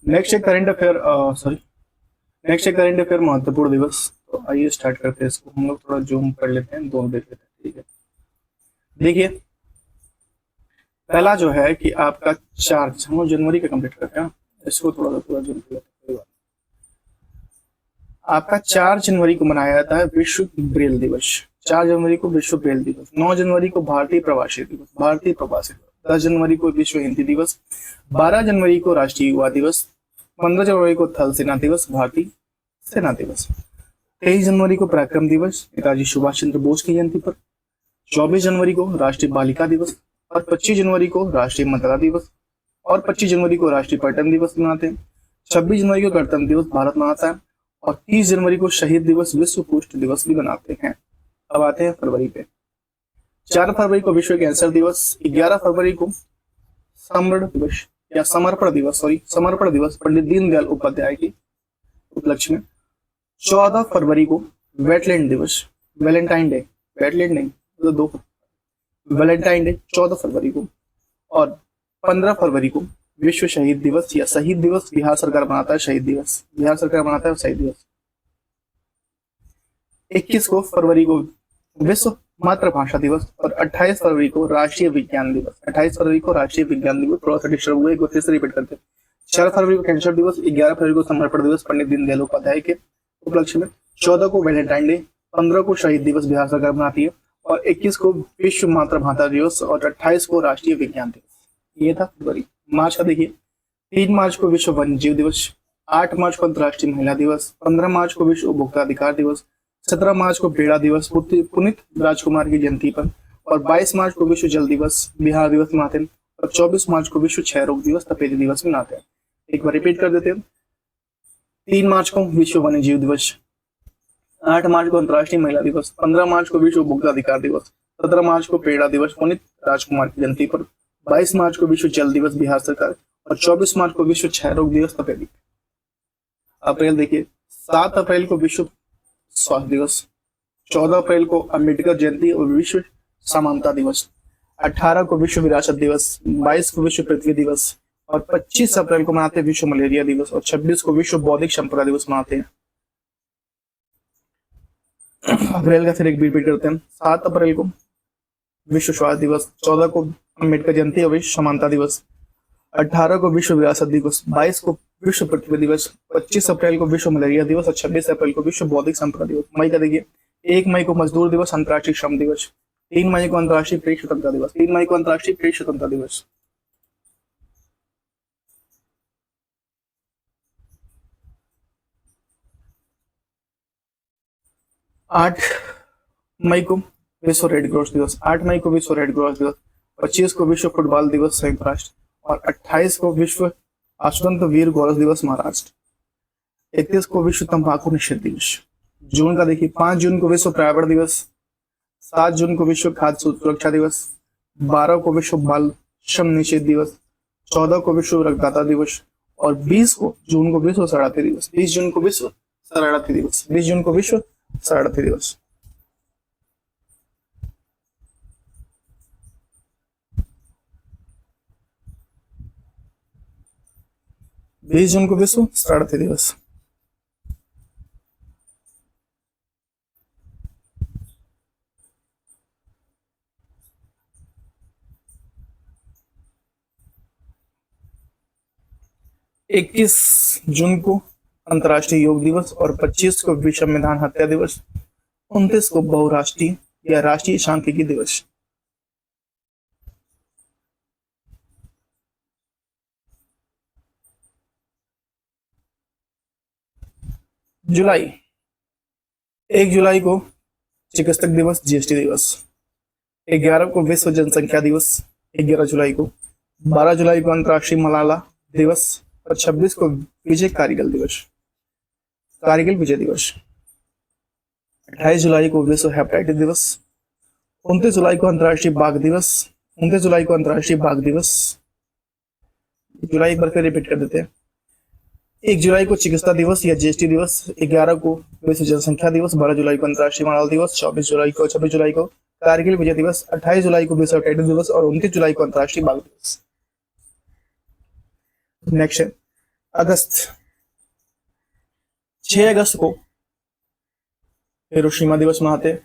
नेक्स्ट है करंट अफेयर महत्वपूर्ण दिवस। तो आइए स्टार्ट करते हैं इसको। हम लोग थोड़ा जूम कर लेते हैं, दोनों देख लेते हैं। ठीक है, देखिए पहला जो है कि आपका 4 हम जनवरी का कंप्लीट करते हैं। इसको थोड़ा जूम कर लेते हैं। आपका 4 जनवरी को मनाया जाता है विश्व ब्रेल दिवस। 4 जनवरी को विश्व ब्रेल दिवस। 9 जनवरी को भारतीय प्रवासी दिवस। 10 जनवरी को विश्व हिंदी दिवस। 12 जनवरी को राष्ट्रीय युवा दिवस। 15 जनवरी को थल सेना दिवस, भारतीय सेना दिवस। 23 जनवरी को पराक्रम दिवस, नेताजी सुभाष चंद्र बोस की जयंती पर। 24 जनवरी को राष्ट्रीय बालिका दिवस और 25 जनवरी को राष्ट्रीय मतदाता दिवस और 25 जनवरी को राष्ट्रीय पर्यटन दिवस मनाते हैं। 26 जनवरी को गणतंत्र दिवस भारत मनाता है और 30 जनवरी को शहीद दिवस, विश्व कुष्ठ दिवस भी मनाते हैं। अब आते हैं फरवरी पे। 4 फरवरी को विश्व कैंसर दिवस। 11 फरवरी को समर्पण दिवस पंडित दीनदयाल उपाध्याय की उपलक्ष्य में। 14 फरवरी को वेटलैंड दिवस, वैलेंटाइन डे, वेटलैंड नहीं मतलब 2 वैलेंटाइन डे 14 फरवरी को। और 15 फरवरी को विश्व शहीद दिवस या शहीद दिवस, बिहार सरकार मनाता है शहीद दिवस, बिहार सरकार मनाता है शहीद दिवस। 21 को फरवरी को विश्व मातृभाषा दिवस। और 28 फरवरी को राष्ट्रीय विज्ञान दिवस। 28 फरवरी को राष्ट्रीय विज्ञान दिवस। थोड़ा सा डिस्टर्ब हुआ, एक बार फिर से रिपीट करते हैं। 4 फरवरी को कैंसर दिवस, 11 फरवरी को समर्पण दिवस पंडित दीनदयाल उपाध्याय के उपलक्ष्य में, 14 को वैलेंटाइन डे, 15 को शहीद दिवस बिहार सरकार मनाती है, और 21 को विश्व मातृभाषा दिवस, और 28 को राष्ट्रीय विज्ञान दिवस। ये था फरवरी। मार्च का देखिए, 3 मार्च को विश्व वन्य जीव दिवस, 8 मार्च को अंतर्राष्ट्रीय महिला दिवस, 15 मार्च को विश्व उपभोक्ता अधिकार दिवस, 17 मार्च को बेड़ा दिवस पुनीत राजकुमार की जयंती पर, और 22 मार्च को विश्व जल दिवस बिहार दिवस मनाते हैं, और 24 मार्च को विश्व क्षय रोग दिवस तपेदिक दिवस मनाते हैं। एक बार रिपीट कर देते हैं। 3 मार्च को विश्व वन्य जीव दिवस, 8 मार्च को अंतर्राष्ट्रीय महिला दिवस, 15 मार्च को विश्व उपभोक्ता अधिकार दिवस, 17 मार्च को पेड़ा दिवस पुनीत राजकुमार की जयंती पर, 22 मार्च को विश्व जल दिवस बिहार सरकार, और 24 मार्च को विश्व क्षय रोग दिवस तपेदिक। अप्रैल देखिए, 7 अप्रैल को विश्व स्वास्थ्य दिवस, 14 अप्रैल को अम्बेडकर जयंती और विश्व समानता दिवस, 18 को विश्व विरासत दिवस, 22 को विश्व पृथ्वी दिवस, और 25 अप्रैल को मनाते हैं विश्व मलेरिया दिवस, और 26 को विश्व बौद्धिक संपदा दिवस मनाते हैं। अप्रैल का फिर एक रिपीट करते हैं। 7 अप्रैल को विश्व स्वास्थ्य दिवस, 14 को अम्बेडकर जयंती और विश्व समानता दिवस, 18 को विश्व विरासत दिवस, 22 को विश्व पृथ्वी दिवस, 25 अप्रैल को विश्व मलेरिया दिवस, और 26 अप्रैल को विश्व बौद्धिक संपदा दिवस। मई का देखिए, 1 मई को मजदूर दिवस अंतर्राष्ट्रीय श्रम दिवस, 3 मई को अंतर्राष्ट्रीय प्रेस स्वतंत्रता दिवस, 3 मई को अंतर्राष्ट्रीय प्रेस स्वतंत्रता दिवस। 8 मई को विश्व रेड क्रॉस दिवस, 8 मई को विश्व रेड क्रॉस दिवस, 25 को विश्व फुटबॉल दिवस संयुक्त राष्ट्र, और 28 को विश्व स्वतंत्र वीर गौरव दिवस महाराष्ट्र, 31 को विश्व तंबाकू निषेध दिवस। जून का देखिए, 5 जून को विश्व पर्यावरण दिवस, 7 जून को विश्व खाद्य सुरक्षा दिवस, 12 को विश्व बाल श्रम निषेध दिवस, 14 को विश्व रक्तदाता दिवस, और 20 को जून को विश्व शरणार्थी दिवस। 20 जून को विश्व शरणार्थी दिवस, 20 जून को विश्व शरणार्थी दिवस। बीस जून को विश्व शरणार्थी दिवस। इक्कीस जून को अंतर्राष्ट्रीय योग दिवस, और 25 को विश्व संविधान हत्या दिवस, 29 को बहुराष्ट्रीय या राष्ट्रीय सांख्यिकी दिवस। जुलाई, 1 जुलाई को चिकित्सक दिवस जीएसटी दिवस, 11 को विश्व जनसंख्या दिवस 11 जुलाई को, 12 जुलाई को अंतर्राष्ट्रीय मलाला दिवस, और 26 को विजय कारगिल दिवस, कारगिल विजय दिवस। 28 जुलाई को विश्व हेपेटाइटिस दिवस, 29 जुलाई को अंतर्राष्ट्रीय बाघ दिवस, 29 जुलाई को अंतर्राष्ट्रीय बाघ दिवस। जुलाई एक बार फिर रिपीट कर देते हैं। 1 जुलाई को चिकित्सा दिवस या जीएसटी दिवस, 11 को विश्व जनसंख्या दिवस, 12 जुलाई को अंतर्राष्ट्रीय मलाला दिवस, 26 जुलाई को कारगिल विजय दिवस, 28 जुलाई को विश्व हेपेटाइटिस दिवस, और 29 जुलाई को अंतर्राष्ट्रीय बाघ दिवस। नेक्स्ट है अगस्त। 6 अगस्त को हिरोशिमा दिवस मनाते हैं।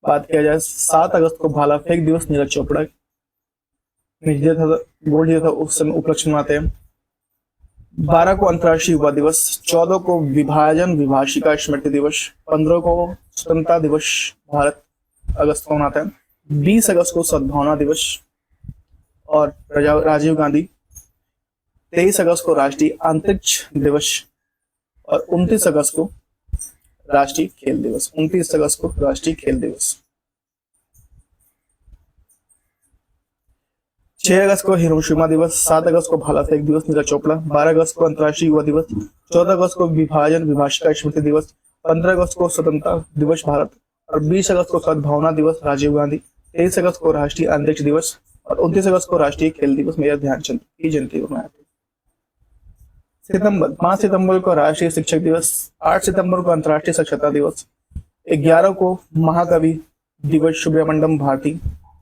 बात किया जाए 7 अगस्त को भाला फेंक दिवस नीरज चोपड़ा गोल्ड जीता था उस समय उपलक्ष्य मनाते हैं। 12 को अंतर्राष्ट्रीय युवा दिवस, 14 को विभाजन विभाषिका स्मृति दिवस, 15 को स्वतंत्रता दिवस भारत अगस्त को मनाते हैं। 20 अगस्त को सद्भावना दिवस और राजीव गांधी। 23 अगस्त को राष्ट्रीय अंतरिक्ष दिवस, और 29 अगस्त को राष्ट्रीय खेल दिवस। 29 अगस्त को राष्ट्रीय खेल दिवस। 6 अगस्त को हिरोशिमा दिवस, 7 अगस्त को भाला फेंक दिवस नीरज चोपड़ा, 12 अगस्त को अंतर्राष्ट्रीय युवा दिवस, 14 अगस्त को विभाजन विभाषिका स्मृति दिवस, 15 अगस्त को स्वतंत्रता दिवस भारत, और 20 अगस्त को सद्भावना दिवस राजीव गांधी, 23 अगस्त को राष्ट्रीय अंतरिक्ष दिवस, और 29 अगस्त को राष्ट्रीय खेल दिवस मेजर ध्यानचंद की जयंती को मनाते हैं। सितंबर, 5 सितंबर को राष्ट्रीय शिक्षक दिवस, 8 सितंबर को अंतर्राष्ट्रीय साक्षरता दिवस, 11 को महाकवि दिवस सुब्रमण्यम भारती,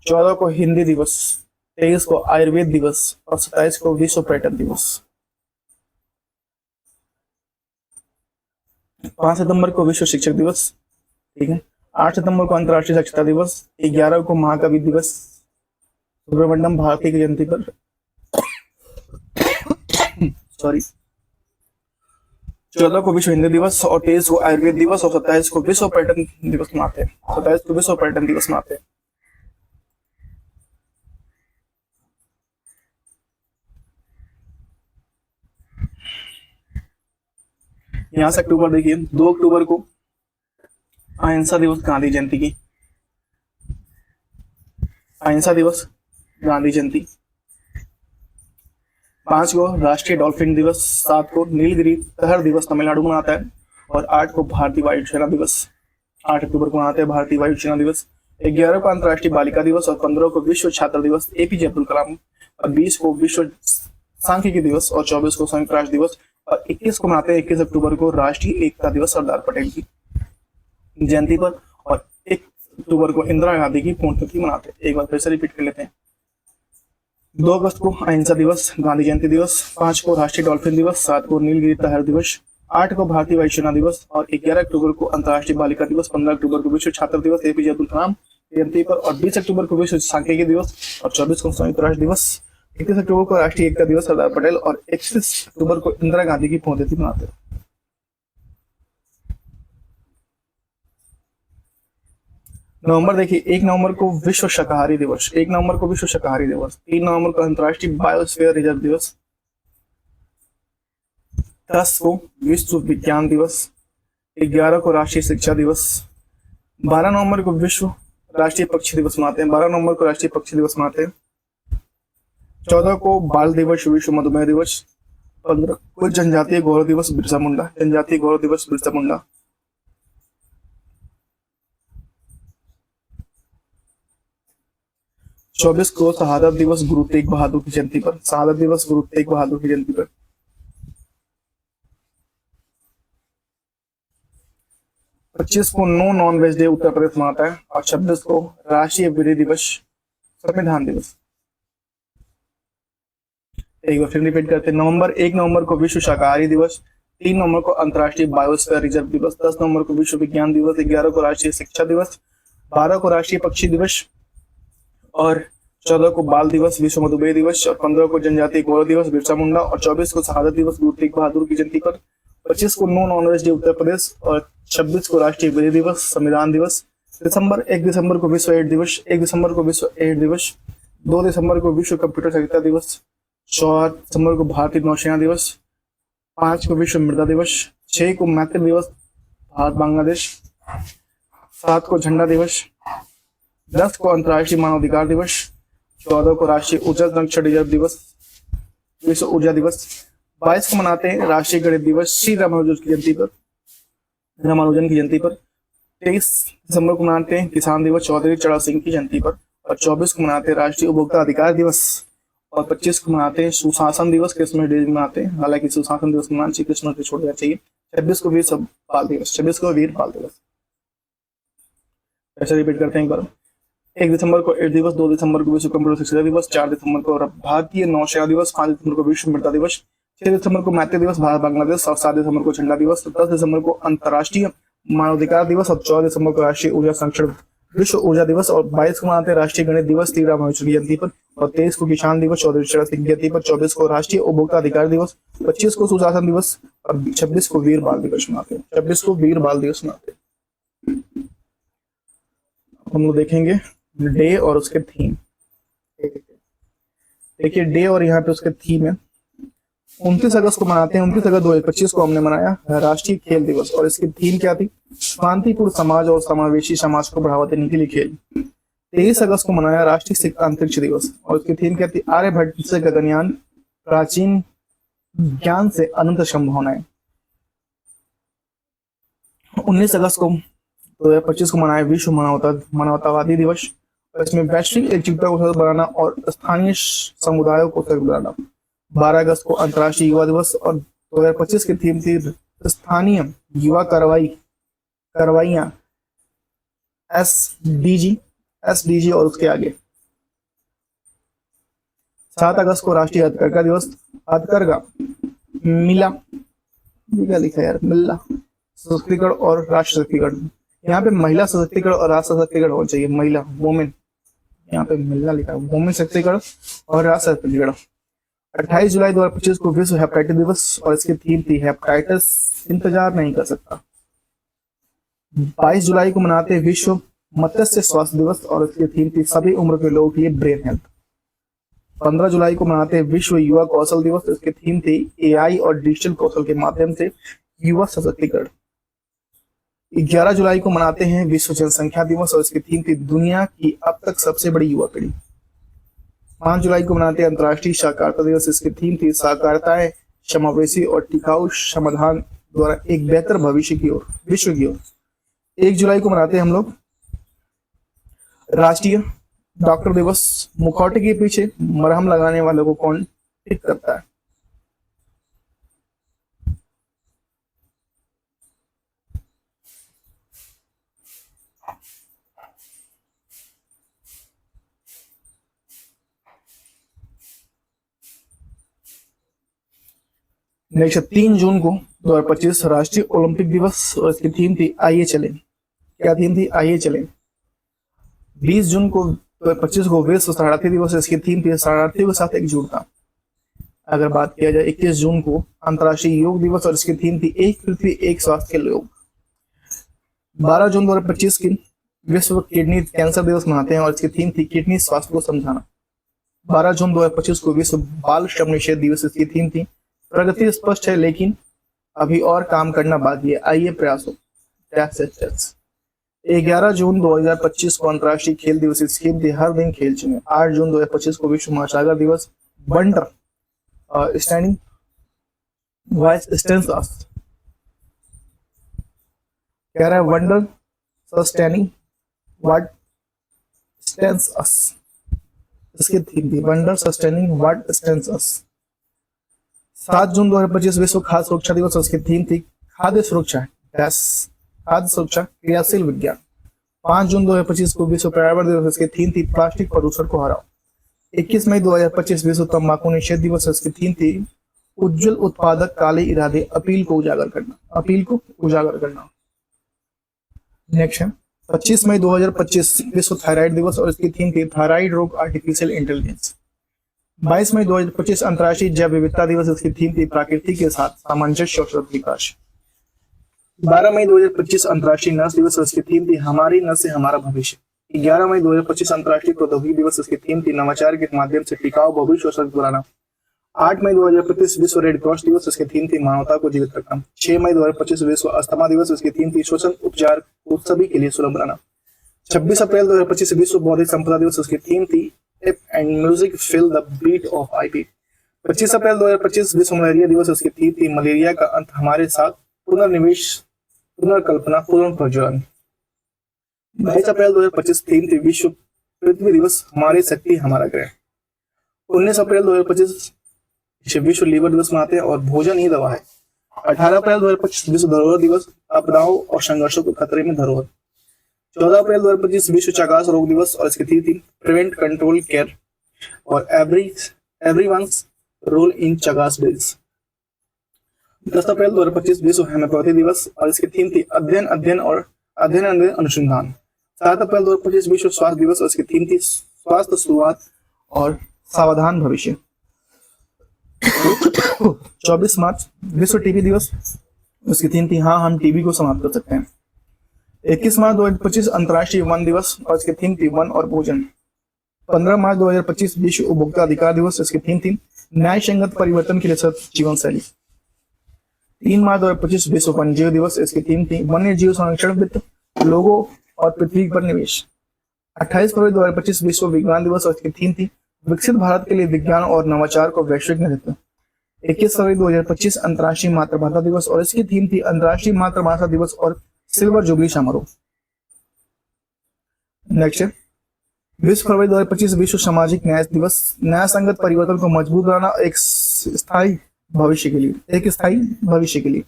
14 को हिंदी दिवस, 23 को आयुर्वेद दिवस, और 27 को विश्व पर्यटन दिवस। 5 सितंबर को विश्व शिक्षक दिवस, ठीक है, 8 सितंबर को अंतर्राष्ट्रीय साक्षरता दिवस, 11 को महाकवि दिवस, सुब्रमण्यम भारती की जयंती पर, सॉरी, 14 को विश्व हिंदी दिवस और 23 को आयुर्वेद दिवस और 27 को विश्व पर्यटन दिवस मनाते हैं। 27 को विश्व पर्यटन दिवस मनाते हैं। यहां से अक्टूबर देखिए, 2 अक्टूबर को अहिंसा दिवस, गांधी जयंती की अहिंसा दिवस, गांधी जयंती। 5 को राष्ट्रीय डॉल्फिन दिवस, 7 को नीलगिरी तहर दिवस तमिलनाडु मनाता है और 8 को भारतीय वायुसेना दिवस, 8 अक्टूबर को मनाते हैं भारतीय वायुसेना दिवस। 11 को अंतर्राष्ट्रीय बालिका दिवस और 15 को विश्व छात्र दिवस एपीजे अब्दुल कलाम और 20 को विश्व सांख्यिकी दिवस और 24 को संयुक्त राष्ट्र दिवस और 21 को मनाते हैं 21 अक्टूबर को राष्ट्रीय एकता दिवस सरदार पटेल की जयंती पर और 1 अक्टूबर को इंदिरा गांधी की पुण्यतिथि मनाते हैं। एक बार फिर से रिपीट कर लेते हैं। 2 अगस्त को अहिंसा दिवस, गांधी जयंती दिवस, 5 को राष्ट्रीय डॉल्फिन दिवस, 7 को नीलगिरी तहर दिवस, 8 को भारतीय वायुसेना दिवस और 11 अक्टूबर को अंतर्राष्ट्रीय बालिका दिवस, 15 अक्टूबर को विश्व छात्र दिवस एपीजे अब्दुल कलाम जयंती पर और 20 अक्टूबर को विश्व सांख्यिकी दिवस और 24 को संयुक्त राष्ट्र दिवस, 31 अक्टूबर को राष्ट्रीय एकता दिवस सरदार पटेल और 31 अक्टूबर को इंदिरा गांधी की पुण्यतिथि मनाते हैं। नवंबर देखिए, 1 नवंबर को विश्व शाकाहारी दिवस, 1 नवंबर को विश्व शाकाहारी दिवस, 3 नवंबर को अंतर्राष्ट्रीय बायोस्फीयर रिजर्व दिवस, 10 को विश्व विज्ञान दिवस, 11 को राष्ट्रीय शिक्षा दिवस, 12 नवंबर को विश्व राष्ट्रीय पक्षी दिवस मनाते हैं, 12 नवंबर को राष्ट्रीय पक्षी दिवस मनाते हैं, 14 को बाल दिवस, विश्व मधुमेह दिवस, 15 को जनजातीय गौरव दिवस बिरसा मुंडा, जनजातीय गौरव दिवस बिरसा मुंडा, 24 को शहादत दिवस गुरु तेग बहादुर की जयंती पर, शहादत दिवस गुरु तेग बहादुर की जयंती पर, 25 को no non veg day Uttar Pradesh मनाता है और 26 को राष्ट्रीय विधि दिवस, संविधान दिवस। एक बार फिर रिपीट करते हैं। 1 नवंबर को विश्व शाकाहारी दिवस, 3 नवंबर को अंतर्राष्ट्रीय बायोस्फीयर रिजर्व दिवस, 10 नवंबर को विश्व विज्ञान दिवस, 11 को राष्ट्रीय शिक्षा दिवस, 12 को राष्ट्रीय पक्षी दिवस और 14 को बाल दिवस, विश्व मधुमेह दिवस और 15 को जनजातीय गौरव दिवस बिरसा मुंडा और 24 को शहादत दिवस गुरु तेग बहादुर की जयंती पर, 25 को no non veg day Uttar Pradesh और 26 को राष्ट्रीय विधि दिवस, संविधान दिवस। 1 दिसंबर को विश्व एड्स दिवस, 1 दिसंबर को विश्व एड्स दिवस, 2 दिसंबर को विश्व कंप्यूटर साक्षरता दिवस, 4 दिसंबर को भारतीय नौसेना दिवस, 5 को विश्व मृदा दिवस, 6 को मैत्री दिवस भारत बांग्लादेश, 7 को झंडा दिवस, 10 को अंतर्राष्ट्रीय मानवाधिकार दिवस, 14 को राष्ट्रीय ऊर्जा संरक्षण रिजर्व दिवस, विश्व ऊर्जा दिवस, 22 को मनाते हैं राष्ट्रीय गणित दिवस श्री रामानुजन की जयंती पर, 23 दिसंबर को मनाते हैं किसान दिवस चौधरी चरण सिंह की जयंती पर और 24 को मनाते हैं राष्ट्रीय उपभोक्ता अधिकार दिवस और 25 को मनाते हैं सुशासन दिवस, क्रिसमस डे मनाते हैं। हालांकि सुशासन दिवस मनाना चाहिए, क्रिसमस डे छोड़ देना चाहिए। 26 को वीर बाल दिवस, 26 को वीर बाल दिवस। ऐसा रिपीट करते हैं एक बार। 1 दिसंबर को एड्स दिवस, 2 दिसंबर को विश्व कंप्यूटर शिक्षा दिवस, 4 दिसंबर को भारतीय नौसेना दिवस, 5 दिसंबर को विश्व मृदा दिवस, 6 दिसंबर को मैत्री दिवस भारत बांग्लादेश और 7 दिसंबर को झंडा दिवस, 10 दिसंबर को अंतर्राष्ट्रीय मानवाधिकार दिवस और 14 दिसंबर को राष्ट्रीय ऊर्जा संरक्षण विश्व ऊर्जा दिवस और 22 को मनाते हैं राष्ट्रीय गणित दिवस श्री रामानुजन की जयंती पर और 23 को किसान दिवस चौधरी चरण सिंह की जयंती पर, 24 को राष्ट्रीय उपभोक्ता अधिकार दिवस, 25 को सुशासन दिवस और 26 को वीर बाल दिवस मनाते हैं। 26 को वीर बाल दिवस मनाते हैं। हम लोग देखेंगे डे और उसके थीम। देखिए डे और यहाँ पे उसके थीम है। 29 अगस्त को मनाते हैं, 29 अगस्त 2025 को हमने मनाया राष्ट्रीय खेल दिवस और इसकी थीम क्या थी? शांतिपूर्ण समाज और समावेशी समाज को बढ़ावा देने के लिए खेल। 23 अगस्त को मनाया राष्ट्रीय अंतरिक्ष दिवस और इसकी थीम क्या थी? आर्यभट्ट से गगनयान, प्राचीन ज्ञान से अनंत संभावनाएं। 19 अगस्त को 2025 को मनाया विश्व मानवतावादी दिवस और इसमें वैश्विक एकजुटता को सशक्त बनाना और स्थानीय समुदायों को सशक्त बनाना। 12 अगस्त को अंतर्राष्ट्रीय युवा दिवस और 2025 की थीम थी स्थानीय युवा कार्रवाइयां एसडीजी और उसके आगे। 7 अगस्त को राष्ट्रीय हथकरघा दिवस, हथकरघा मिला, ये क्या लिखा यार, मिला छत्तीसगढ़ और राष्ट्र छत्तीसगढ़ यहाँ पे महिला सशक्तिकरण और राष्ट्र सशक्तिकरण होना चाहिए, महिला वोमेन, यहाँ पे महिला लिखा है, वोमेन सशक्तिकरण और राष्ट्र सशक्तिकरण। 28 जुलाई 2025 को विश्व हेपेटाइटिस दिवस और इसकी थीम थी हेपेटाइटिस इंतजार नहीं कर सकता। 22 जुलाई को मनाते हैं विश्व मत्स्य स्वास्थ्य दिवस और इसकी थीम थी सभी उम्र के लोगों के लिए ब्रेन हेल्थ। 15 जुलाई को मनाते हैं विश्व युवा कौशल दिवस, इसकी थीम थी एआई और डिजिटल कौशल के माध्यम से युवा सशक्तिकरण। 11 जुलाई को मनाते हैं विश्व जनसंख्या दिवस और इसकी थीम थी दुनिया की अब तक सबसे बड़ी युवा पीढ़ी। 5 जुलाई को मनाते हैं अंतर्राष्ट्रीय साक्षरता दिवस, इसकी थीम थी साक्षरताएं समावेशी और टिकाऊ समाधान द्वारा एक बेहतर भविष्य की ओर, विश्व की ओर। 1 जुलाई को मनाते हैं हम लोग राष्ट्रीय डॉक्टर दिवस। मुखौटे के पीछे मरहम लगाने वालों को कौन ठीक करता है? नेक्स्ट 3 जून को 2025 राष्ट्रीय ओलंपिक दिवस और इसकी थीम थी आइए चलें। क्या थीम थी? आइए चलें। 20 जून को 2025 को विश्व शरणार्थी दिवस, इसकी थीम थी शरणार्थियों के साथ एकजुटता। अगर बात किया जाए 21 जून को अंतर्राष्ट्रीय योग दिवस और इसकी थीम थी एक पृथ्वी एक स्वास्थ्य के योग। 12 जून 2025 की विश्व किडनी कैंसर दिवस मनाते हैं और इसकी थीम थी किडनी स्वास्थ्य को समझाना। 12 जून 2025 को विश्व बाल श्रम निषेध दिवस, इसकी थीम थी प्रगति स्पष्ट है लेकिन अभी और काम करना बाकी है, आइए प्रयासों। 11 जून 2025 को अंतर्राष्ट्रीय खेल दिवस, इसकी थीम थी हर दिन खेल चुने। 8 जून 2025 को विश्व महासागर दिवस, वंडर स्टैंडिंग वॉइस स्टैंड्स अस। कह रहा है वंडर सस्टेनिंग व्हाट स्टैंड्स अस, इसकी थीम थी वंडर सस्टेनिंग व्हाट स्टैंड्स अस। 7 जून 2025 विश्व खाद्य सुरक्षा दिवस, उसकी थीम थी खाद्य सुरक्षा, खाद्य सुरक्षा क्रियाशील विज्ञान। 5 जून 2025 को विश्व पर्यावरण दिवस, इसकी थीम थी प्लास्टिक प्रदूषण को हराओ। 21 मई 2025 विश्व तंबाकू निषेध दिवस, इसकी थीम थी उज्जवल उत्पादक काले इरादे अपील को उजागर करना। नेक्स्ट है 25 मई 2025 विश्व थायराइड दिवस और इसकी थीम थी थायराइड रोग आर्टिफिशियल इंटेलिजेंस। 22 मई 2025 अंतर्राष्ट्रीय जैव विविधता दिवस, इसकी थीम थी प्रकृति के साथ सामंजस्य और विकास। 12 मई 2025 अंतर्राष्ट्रीय नर्स दिवस, इसकी थीम थी हमारी नर्स से हमारा भविष्य। 11 मई 2025 अंतर्राष्ट्रीय प्रौद्योगिकी दिवस, इसकी थीम थी नवाचार के माध्यम से टिकाऊ भविष्य और सशक्त बनाना। 8 मई 2025 विश्व रेड क्रॉस दिवस, इसकी थीम थी मानवता को जीवित रखना। 6 मई 2025 विश्व अस्थमा दिवस, इसकी थीम थी श्वसन उपचार को सभी के लिए सुलभ बनाना। 26 अप्रैल 2025 विश्व बौद्धिक संपदा दिवस, इसकी थीम थी If and music fill the beat of IP। 25 अप्रैल 2025 विश्व मलेरिया दिवस, इसकी थीम थी मलेरिया का अंत हमारे साथ, पुनर्निवेश, पुनर्कल्पना, पुनर्प्रज्वलन। 22 अप्रैल 2025 थीम थी विश्व पृथ्वी दिवस, हमारी शक्ति हमारा ग्रह। 19 अप्रैल 2025 विश्व लीवर दिवस मनाते हैं और भोजन ही दवा है। 18 अप्रैल 2025 विश्व धरोहर दिवस, आपदाओं और संघर्षों को खतरे में धरोहर। 14 अप्रैल 2025 विश्व चकास रोग दिवस और इसकी थीम थी प्रिवेंट कंट्रोल केयर और एवरीवन्स रोल इन चकास डेज। 10 अप्रैल 2025 विश्व हेम्योपैथी दिवस और इसकी थीम थी अध्ययन अनुसंधान। 7 अप्रैल 2025 विश्व स्वास्थ्य दिवस और इसकी थीम थी स्वास्थ्य शुरुआत और सावधान भविष्य। 24 मार्च विश्व टीबी दिवस, उसकी थीम थी हाँ हम टीबी को समाप्त कर सकते हैं। 21 मार्च 2025 अंतर्राष्ट्रीय वन दिवस और इसकी थीम थी वन और भोजन। 15 मार्च 2025 विश्व उपभोक्ता अधिकार दिवस, इसकी थीम थी न्याय संगत परिवर्तन के लिए जीवन शैली। 3 मार्च 2025 विश्व वन्यजीव दिवस, इसकी थीम थी वन्य जीव संरक्षण, वित्त, लोगों और पृथ्वी पर निवेश। 28 फरवरी 2025 विश्व विज्ञान दिवस और इसकी थीम थी विकसित भारत के लिए विज्ञान और नवाचार को वैश्विक नेतृत्व। 21 फरवरी 2025 अंतर्राष्ट्रीय मातृभाषा दिवस और इसकी थीम थी अंतर्राष्ट्रीय मातृभाषा दिवस और सिल्वर जुबली समारोह। नेक्स्ट 20 फरवरी 2025 विश्व सामाजिक न्याय दिवस, न्याय संगत परिवर्तन को मजबूत बनाना एक स्थायी भविष्य के लिए।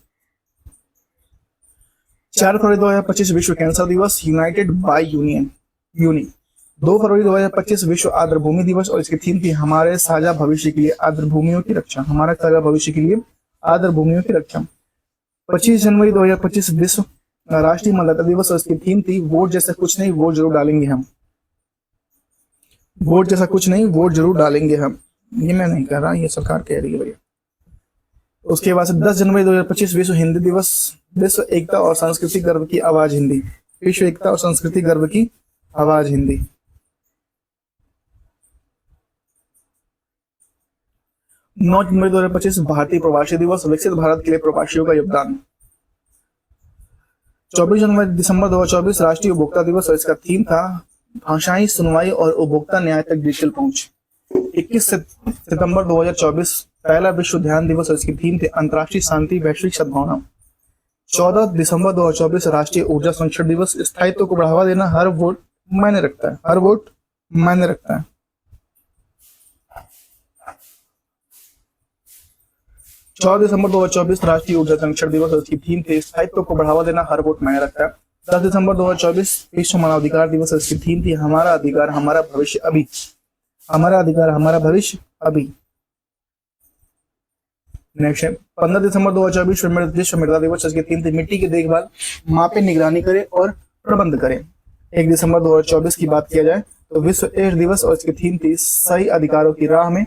4 फरवरी 2025 विश्व कैंसर दिवस, यूनाइटेड बाय यूनी। 2 फरवरी 2025 विश्व आर्द्रभूमि दिवस और इसकी थीम थी हमारे साझा भविष्य के लिए आर्द्रभूमियों की रक्षा, हमारा साझा भविष्य के लिए आर्द्रभूमियों की रक्षा। 25 जनवरी 2025 विश्व राष्ट्रीय मतदाता दिवस और इसकी थीम थी वोट जैसा कुछ नहीं वोट जरूर डालेंगे हम। वोट जैसा कुछ नहीं वोट जरूर डालेंगे हम, ये मैं नहीं कह रहा, ये सरकार कह रही है भैया। उसके बाद से 10 जनवरी 2025 विश्व हिंदी दिवस। विश्व एकता और सांस्कृतिक गर्व की आवाज हिंदी। विश्व एकता और सांस्कृतिक गर्व की आवाज हिंदी। 9 जनवरी 2025 भारतीय प्रवासी दिवस। विकसित भारत के लिए प्रवासियों का योगदान। 24 जनवरी दिसंबर 2024 राष्ट्रीय उपभोक्ता दिवस और इसका थीम था भाषाई सुनवाई और उपभोक्ता न्याय तक डिजिटल पहुंच। 21 सितंबर 2024 पहला विश्व ध्यान दिवस और इसकी थीम थी अंतर्राष्ट्रीय शांति वैश्विक सद्भावना। 14 दिसंबर 2024 राष्ट्रीय ऊर्जा संरक्षण दिवस। स्थायित्व को बढ़ावा देना, हर वोट मायने रखता है, हर वोट मायने रखता है। 14 दिसंबर 2024 राष्ट्रीय ऊर्जा संरक्षण दिवस और इसकी थीम थी स्थायित्व को बढ़ावा देना, हर वोट मायने रखता है। 10 दिसंबर 2024 विश्व मानवाधिकार दिवस और इसकी थीम थी हमारा अधिकार हमारा भविष्य अभी। हमारा अधिकार हमारा भविष्य अभी। नेक्स्ट है 15 दिसंबर 2024 विश्व मृदा दिवस, इसकी थीम थी मिट्टी की देखभाल, मापे, निगरानी करें और प्रबंध करें। 1 दिसंबर 2024 की बात किया जाए तो विश्व एड्स दिवस और इसकी थीम थी सही अधिकारों की राह में,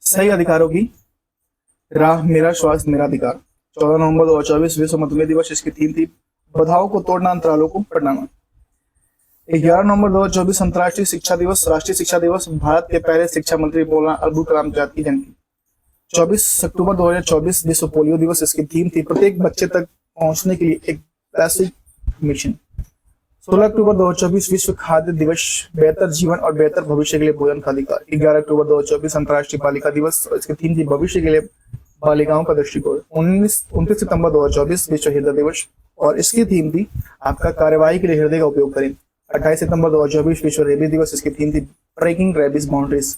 सही अधिकारों की राह, मेरा स्वास्थ्य मेरा अधिकार। 14 नवंबर 2024 विश्व मधुमेह दिवस, इसकी थीम थी बाधाओं को तोड़ना, अंतरालों को बढ़ाना। 11 नवंबर 2024 अंतर्राष्ट्रीय शिक्षा दिवस। राष्ट्रीय शिक्षा दिवस भारत के पहले शिक्षा मंत्री मौलाना अब्दुल कलाम आजाद की जयंती। 24 अक्टूबर 2024 विश्व पोलियो दिवस, इसकी थीम थी प्रत्येक बच्चे तक पहुंचने के लिए एक वैश्विक मिशन। 16 अक्टूबर 2024 विश्व खाद्य दिवस, बेहतर जीवन और बेहतर भविष्य के लिए भोजन का अधिकार। 11 अक्टूबर 2024 अंतर्राष्ट्रीय बालिका दिवस और इसकी थीम थी भविष्य के लिए बालिकाओं का दृष्टिकोण। 29 सितंबर 2024 विश्व हृदय दिवस और इसकी थीम थी आपका कार्यवाही के लिए हृदय का उपयोग करें। 28 सितंबर 2024 विश्व रेबीज दिवस, इसकी थीम थी ब्रेकिंग रेबीज बाउंड्रीज।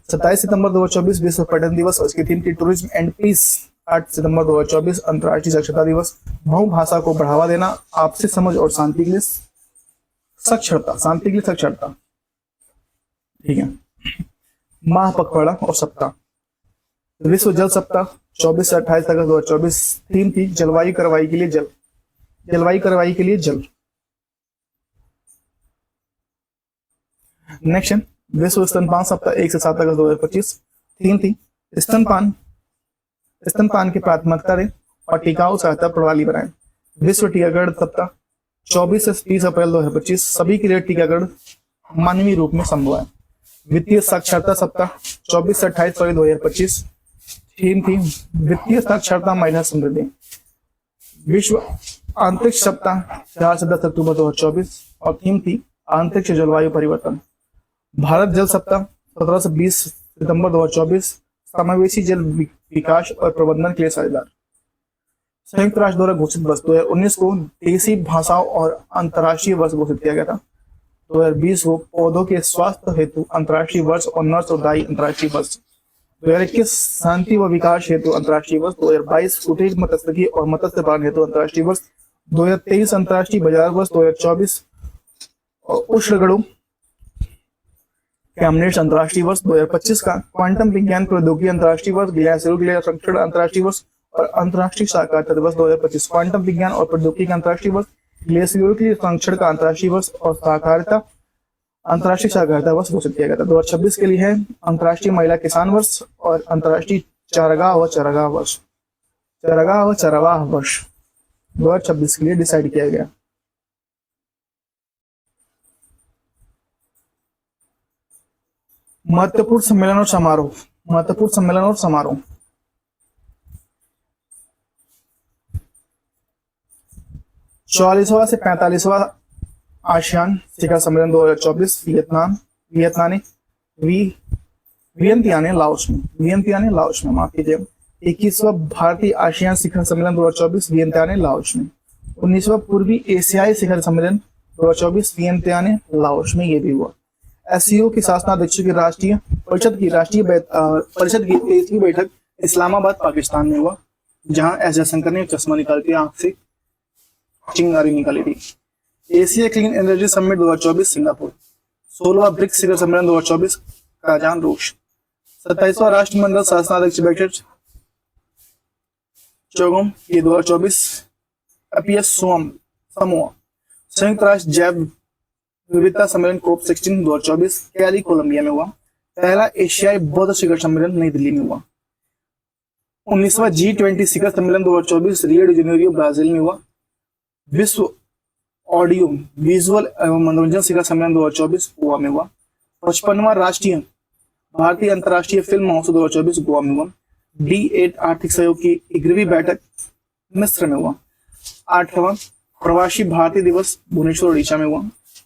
27 सितंबर 2024 विश्व पर्यटन दिवस और इसकी थीम थी टूरिज्म एंड पीस। 8 सितंबर 2024 अंतर्राष्ट्रीय साक्षरता दिवस, बहुभाषा को बढ़ावा देना, आपसी समझ और शांति के लिए साक्षरता, शांति के लिए साक्षरता। ठीक है। माह, पखवाड़ा और सप्ताह। विश्व जल सप्ताह 24 से 28 अगस्त 2024, थीम थी जलवायु कार्रवाई के लिए जल, जलवायु कार्रवाई के लिए जल। नेक्स्ट विश्व स्तनपान सप्ताह 1 से 7 अगस्त 2025, थीम थी स्तनपान, स्तनपान की प्राथमिकता दें और टिकाऊ सहायता प्रणाली बनाएं। विश्व टीकाकरण सप्ताह 24 से 30 अप्रैल 2025, सभी के लिए टीकाकरण मानवीय रूप में संभव है। वित्तीय साक्षरता सप्ताह 24 से 28 फरवरी 2025, थीम थी वित्तीय साक्षरता महिला समृद्धि। विश्व अंतरिक्ष सप्ताह 4 से 10 अक्टूबर 2024 और थीम थी अंतरिक्ष जलवायु परिवर्तन। भारत जल सप्ताह 17 से 20 सितंबर 2024, समावेशी जल विकास और प्रबंधन के लिए साझेदार। संयुक्त राष्ट्र द्वारा घोषित वर्ष 2019 को देसी भाषाओं और अंतर्राष्ट्रीय वर्ष घोषित किया गया था। 2020 को पौधों के स्वास्थ्य हेतु अंतर्राष्ट्रीय वर्ष और नर्स और दाई अंतर्राष्ट्रीय वर्ष। 2021 शांति व विकास हेतु अंतर्राष्ट्रीय वर्ष। 2022 कुटीर मत्स्यिकी और मत्स्य पालन हेतु अंतर्राष्ट्रीय वर्ष। 2023 अंतर्राष्ट्रीय बाजार वर्ष। 2024 उष्णकटिबंधीय कैमनेट्स अंतर्राष्ट्रीय वर्ष। 2025 का क्वांटम विज्ञान प्रौद्योगिकी अंतर्राष्ट्रीय वर्ष। ग्लेशियरों के लिए संरक्षण अंतर्राष्ट्रीय वर्ष और अंतर्राष्ट्रीय सहकारिता दिवस 2025। क्वांटम विज्ञान और प्रौद्योगिकी का अंतर्राष्ट्रीय वर्ष, ग्लेशियरों के लिए संरक्षण का अंतर्राष्ट्रीय वर्ष और सहकारिता अंतर्राष्ट्रीय सहकारिता वर्ष घोषित किया गया था। 2026 के लिए है अंतर्राष्ट्रीय महिला किसान वर्ष और अंतर्राष्ट्रीय चारागाह व चरागाह वर्ष, चारागाह व चरागाह वर्ष 2026 के लिए डिसाइड किया गया। महत्वपूर्ण सम्मेलन और समारोह, महत्वपूर्ण सम्मेलन और समारोह। चौवालीसवां से 45वां आसियान शिखर सम्मेलन 2024 वियंतियाने लाओस में माफ कीजिए। 21वां भारतीय आसियान शिखर सम्मेलन 2024 वियंतियाने लाओस में। 19वां पूर्वी एशियाई शिखर सम्मेलन 2024 वियंतियाने लाओस में ये भी हुआ। एससीओ की शासनाध्यक्षों की राष्ट्रीय परिषद की 23वीं बैठक इस्लामाबाद पाकिस्तान में हुआ, जहां एस जयशंकर ने चश्मा निकाल के आंख से चिंगारी निकाली थी। Asia clean energy summit 2024 Singapore. 16वां ब्रिक्स शिखर सम्मेलन 2024 काजान रूस। 27वां राष्ट्रमंडल शासनाध्यक्ष बैठक चौगम ये 2024। अपीएस समोआ। संयुक्त राष्ट्र जैव विविधता सम्मेलन कोप 16 2024 कैली कोलंबिया में हुआ। पहला एशियाई बौद्ध शिखर सम्मेलन नई दिल्ली में हुआ। 19वां G20 शिखर सम्मेलन 2024 रियो डी जेनेरियो ब्राजील में हुआ। विश्व ऑडियो विजुअल एवं मनोरंजन शिखर सम्मेलन 2024 गोवा में हुआ। 55वां राष्ट्रीय भारतीय अंतर्राष्ट्रीय फिल्म महोत्सव 2024 गोवा में हुआ। D8 आर्थिक सहयोग की 11वीं बैठक मिस्र में हुआ। 8वां प्रवासी भारतीय दिवस भुवनेश्वर ओडिशा में हुआ।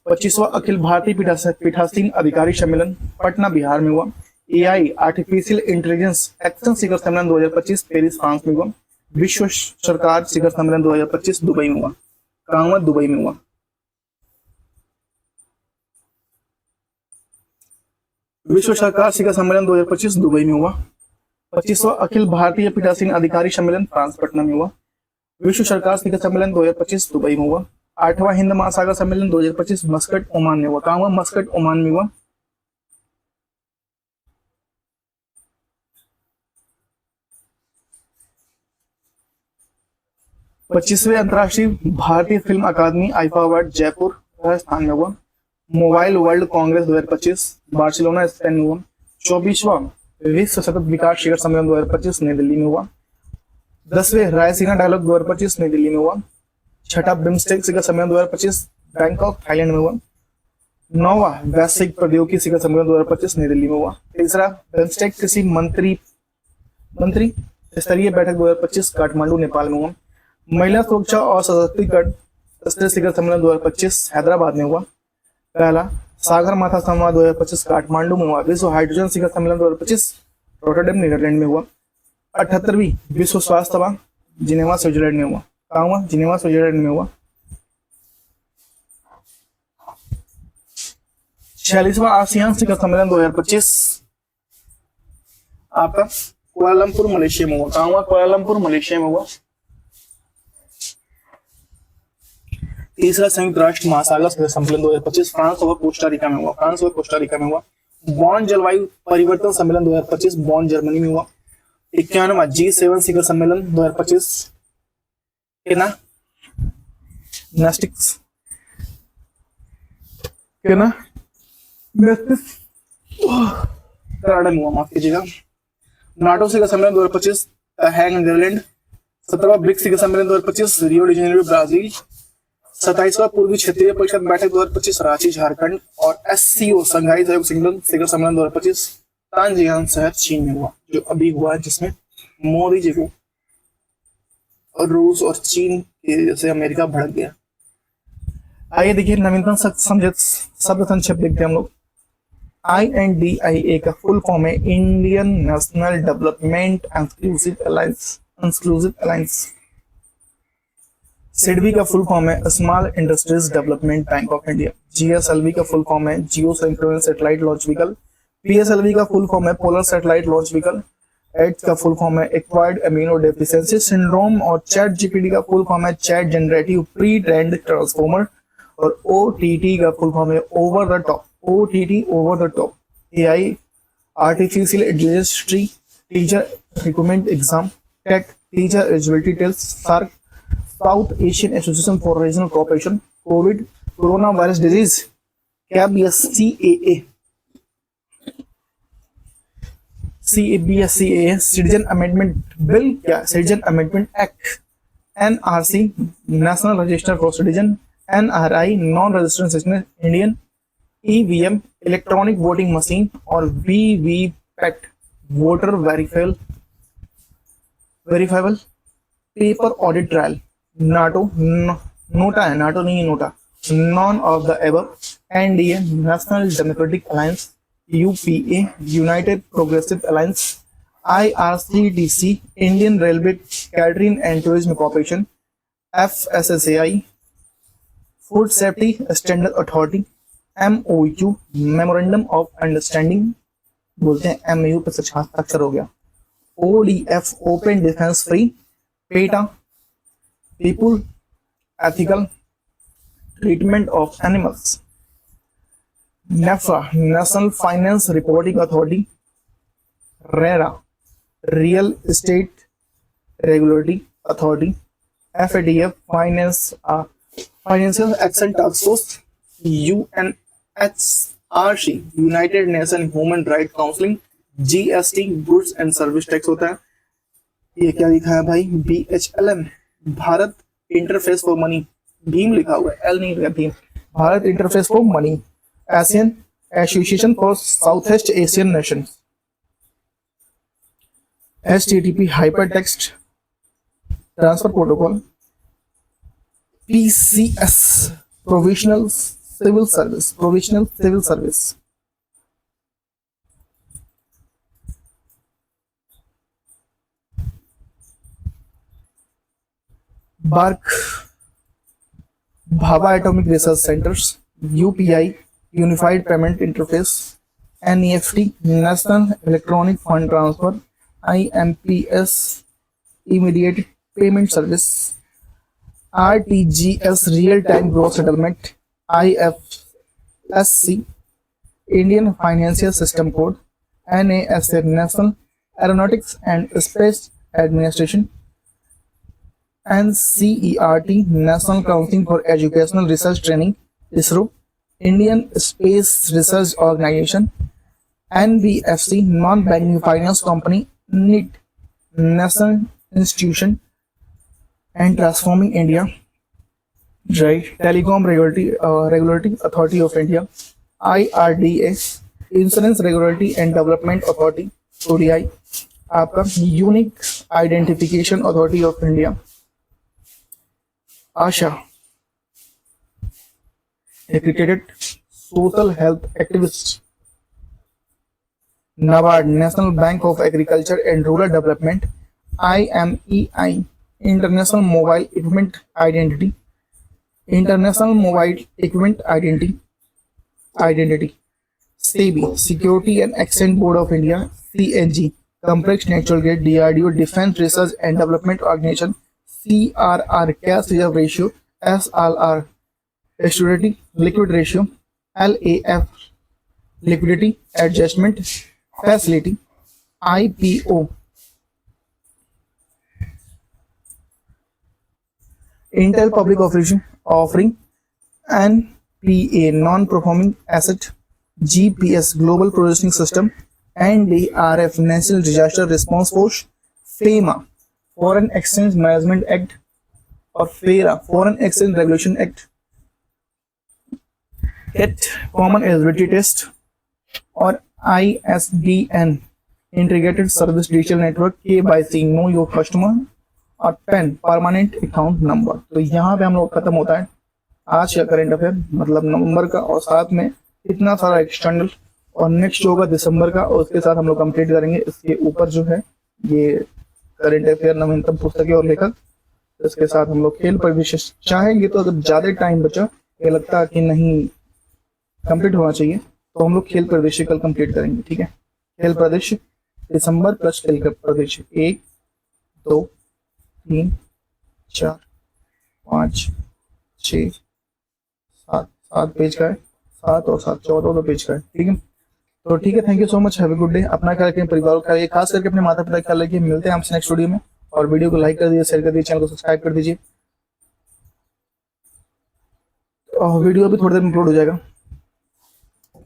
25वां अखिल भारतीय पीठासीन अधिकारी सम्मेलन पटना बिहार में हुआ। AI आर्टिफिशियल इंटेलिजेंस एक्शन शिखर सम्मेलन 2025 पेरिस फ्रांस में हुआ। विश्व सरकार शिखर सम्मेलन 2025 दुबई में हुआ। कहाँ हुआ? दुबई में हुआ। विश्व सरकार शिखर सम्मेलन 2025 दुबई में हुआ। 25वां अखिल भारतीय पीठासीन अधिकारी सम्मेलन फ्रांस पटना में हुआ। विश्व सरकार शिखर सम्मेलन 2025 दुबई में हुआ। 8वां हिंद महासागर सम्मेलन 2025 मस्कट ओमान में हुआ। कहाँ हुआ? मस्कट ओमान में हुआ। पच्चीसवें अंतर्राष्ट्रीय भारतीय फिल्म अकादमी आईफा अवार्ड जयपुर राजस्थान में हुआ। Mobile world Congress 2025 Barcelona Spain में हुआ। 24वां विश्व सतत विकास शिखर सम्मेलन 2025 नई दिल्ली में हुआ। 10वें रायसीना डायलॉग 2025 नई दिल्ली में हुआ। 6ठा बिम्स्टेक शिखर सम्मेलन 2025 बैंकॉक थाईलैंड में हुआ। 9वां वैश्विक प्रौद्योगिकी शिखर सम्मेलन 2025 नई दिल्ली में हुआ। 3रा बिम्स्टेक कृषि मंत्री स्तरीय बैठक 2025 काठमांडू नेपाल में हुआ। महिला सुरक्षा और सशक्तिकरण स्तरीय शिखर सम्मेलन 2025 हैदराबाद में हुआ। पहला सागर माथा संवाद 2025 काठमांडू में हुआ। विश्व हाइड्रोजन शिखर सम्मेलन 2025 रोटरडैम नीदरलैंड में हुआ। 78वीं विश्व स्वास्थ्य सभा जिनेवा स्विट्जरलैंड में हुआ। कहाँ हुआ? जिनेवा स्विट्जरलैंड में हुआ। 46वां आसियान शिखर सम्मेलन 2025 आपका कुआलालंपुर मलेशिया में हुआ। कहाँ हुआ? कुआलालंपुर मलेशिया में हुआ। 3रा संयुक्त राष्ट्र महासागर शिखर सम्मेलन 2025 फ्रांस और कोस्टारिका में हुआ। फ्रांस और कोस्टारिका में हुआ। बॉन जलवायु परिवर्तन सम्मेलन 2025 बॉन जर्मनी में हुआ। 91वां G7 शिखर सम्मेलन 2025 कनाडा में हुआ, माफ कीजिएगा। नाटो शिखर सम्मेलन 2025 हैंग नीदरलैंड। 17वां ब्रिक्स शिखर सम्मेलन 2025 रियो डी जेनेरियो ब्राजील। 27वां पूर्वी क्षेत्रीय परिषद बैठक 2025 रांची झारखंड। और SCO संघाई सहयोग शिखर सम्मेलन 2025 तांजियान शहर चीन में हुआ, जो अभी हुआ है, जिसमें मोदी जी को और रूस और चीन की वजह से अमेरिका भड़क गया। आइए देखिए नवीनतम शब्द संक्षेप देखते हैं हम लोग। INDIA का फुल फॉर्म है Indian national development exclusive alliance. SIDBI का फुल फॉर्म है small industries development bank of India. GSLV का फुल फॉर्म है geo synchronous satellite launch vehicle. PSLV का फुल फॉर्म है polar satellite launch vehicle. AIDS का full form है acquired amino deficiency syndrome. और ChatGPT का full form है chat generative pre trend transformer. और OTT का फुल फॉर्म है over the top, OTT over the top AI artificial intelligence teacher recruitment exam TET teacher eligibility test SAARC South Asian association for regional cooperation covid corona virus disease CAB या CAA citizen amendment bill क्या? Citizen amendment act. NRC national register for citizen. NRI non registered citizen Indian. EVM electronic voting machine. और VVPAT voter verifiable paper audit trial. NOTA है, NATO नहीं है, NOTA. None of the above. NDA national democratic alliance. UPA United progressive alliance. IRCTC Indian railway catering and tourism corporation. FSSAI food safety standard authority. MOU memorandum of understanding बोलते हैं, MOU पे हस्ताक्षर हो गया। ODF open defence free. PETA people ethical treatment of animals. NEFRA national finance reporting authority. RERA real estate regulatory authority, FATF financial action task force, UNHRC United nation human right counselling, GST goods and service tax होता है। ये क्या लिखा है भाई, BHLM Bharat interface for money, भीम लिखा हुआ है, एल नहीं लिखा, भीम, Bharat interface for money, Asian association for south east Asian nation, HTTP hyper text transfer protocol, PCS provisional civil service, BARC Bhabha atomic research centres, UPI unified payment interface, NEFT national electronic fund transfer, IMPS immediate payment service, RTGS real time growth settlement, IFSC Indian financial system code, NASA national aeronautics and space administration, NCERT national council for educational research training, ISRO Indian space research organisation, NBFC non banking finance company, NIT national institution and transforming India, right, telecom regulatory authority of India, IRDA insurance regulatory and development authority, ODI आपका unique identification authority of India, ASHA accredited social health activist, NABARD national bank of agriculture and rural development, IMEI international mobile equipment identity, SEBI security and exchange board of India, CNG complex natural gas, DRDO defence research and development organisation, CRR cash reserve ratio, SRR statutory liquid ratio, LAF liquidity adjustment facility, IPO initial public offering, NPA non performing asset, GPS global processing system, NDRF national disaster response force, FEMA foreign exchange management act और FERA foreign exchange regulation act, CAT common eligibility test और ISDN integrated service digital network, KYC know your customer और PAN permanent account number. तो यहाँ पे हम लोग खत्म होता है आज का करंट अफेयर, मतलब नवंबर का, और साथ में इतना सारा एक्सटर्नल, और नेक्स्ट होगा दिसंबर का, और उसके साथ हम लोग कंप्लीट करेंगे। इसके ऊपर जो है ये करंट अफेयर नवीनतम पुस्तकें और लेखक, इसके साथ हम लोग खेल पर विशेष चाहेंगे तो अगर ज्यादा टाइम बचा, ये लगता है कि नहीं कंप्लीट होना चाहिए, तो हम लोग खेल प्रदेश कल कंप्लीट करेंगे, ठीक है। खेल प्रदेश दिसंबर प्लस खेल प्रदेश 1 2 3 4 5 6 7 पेज का है, 7 और 7 14 पेज का है, ठीक है। तो ठीक है, thank you so much, have a good day. अपना ख्याल रखें, परिवार का, खास करके अपने माता पिता का ख्याल रखिए। मिलते हैं आपसे नेक्स्ट वीडियो में, और वीडियो को लाइक कर दीजिए, शेयर कर दीजिए, चैनल को सब्सक्राइब कर दीजिए। वीडियो अभी थोड़ी देर में अपलोड हो जाएगा।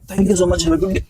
Thank you so much, have a good day.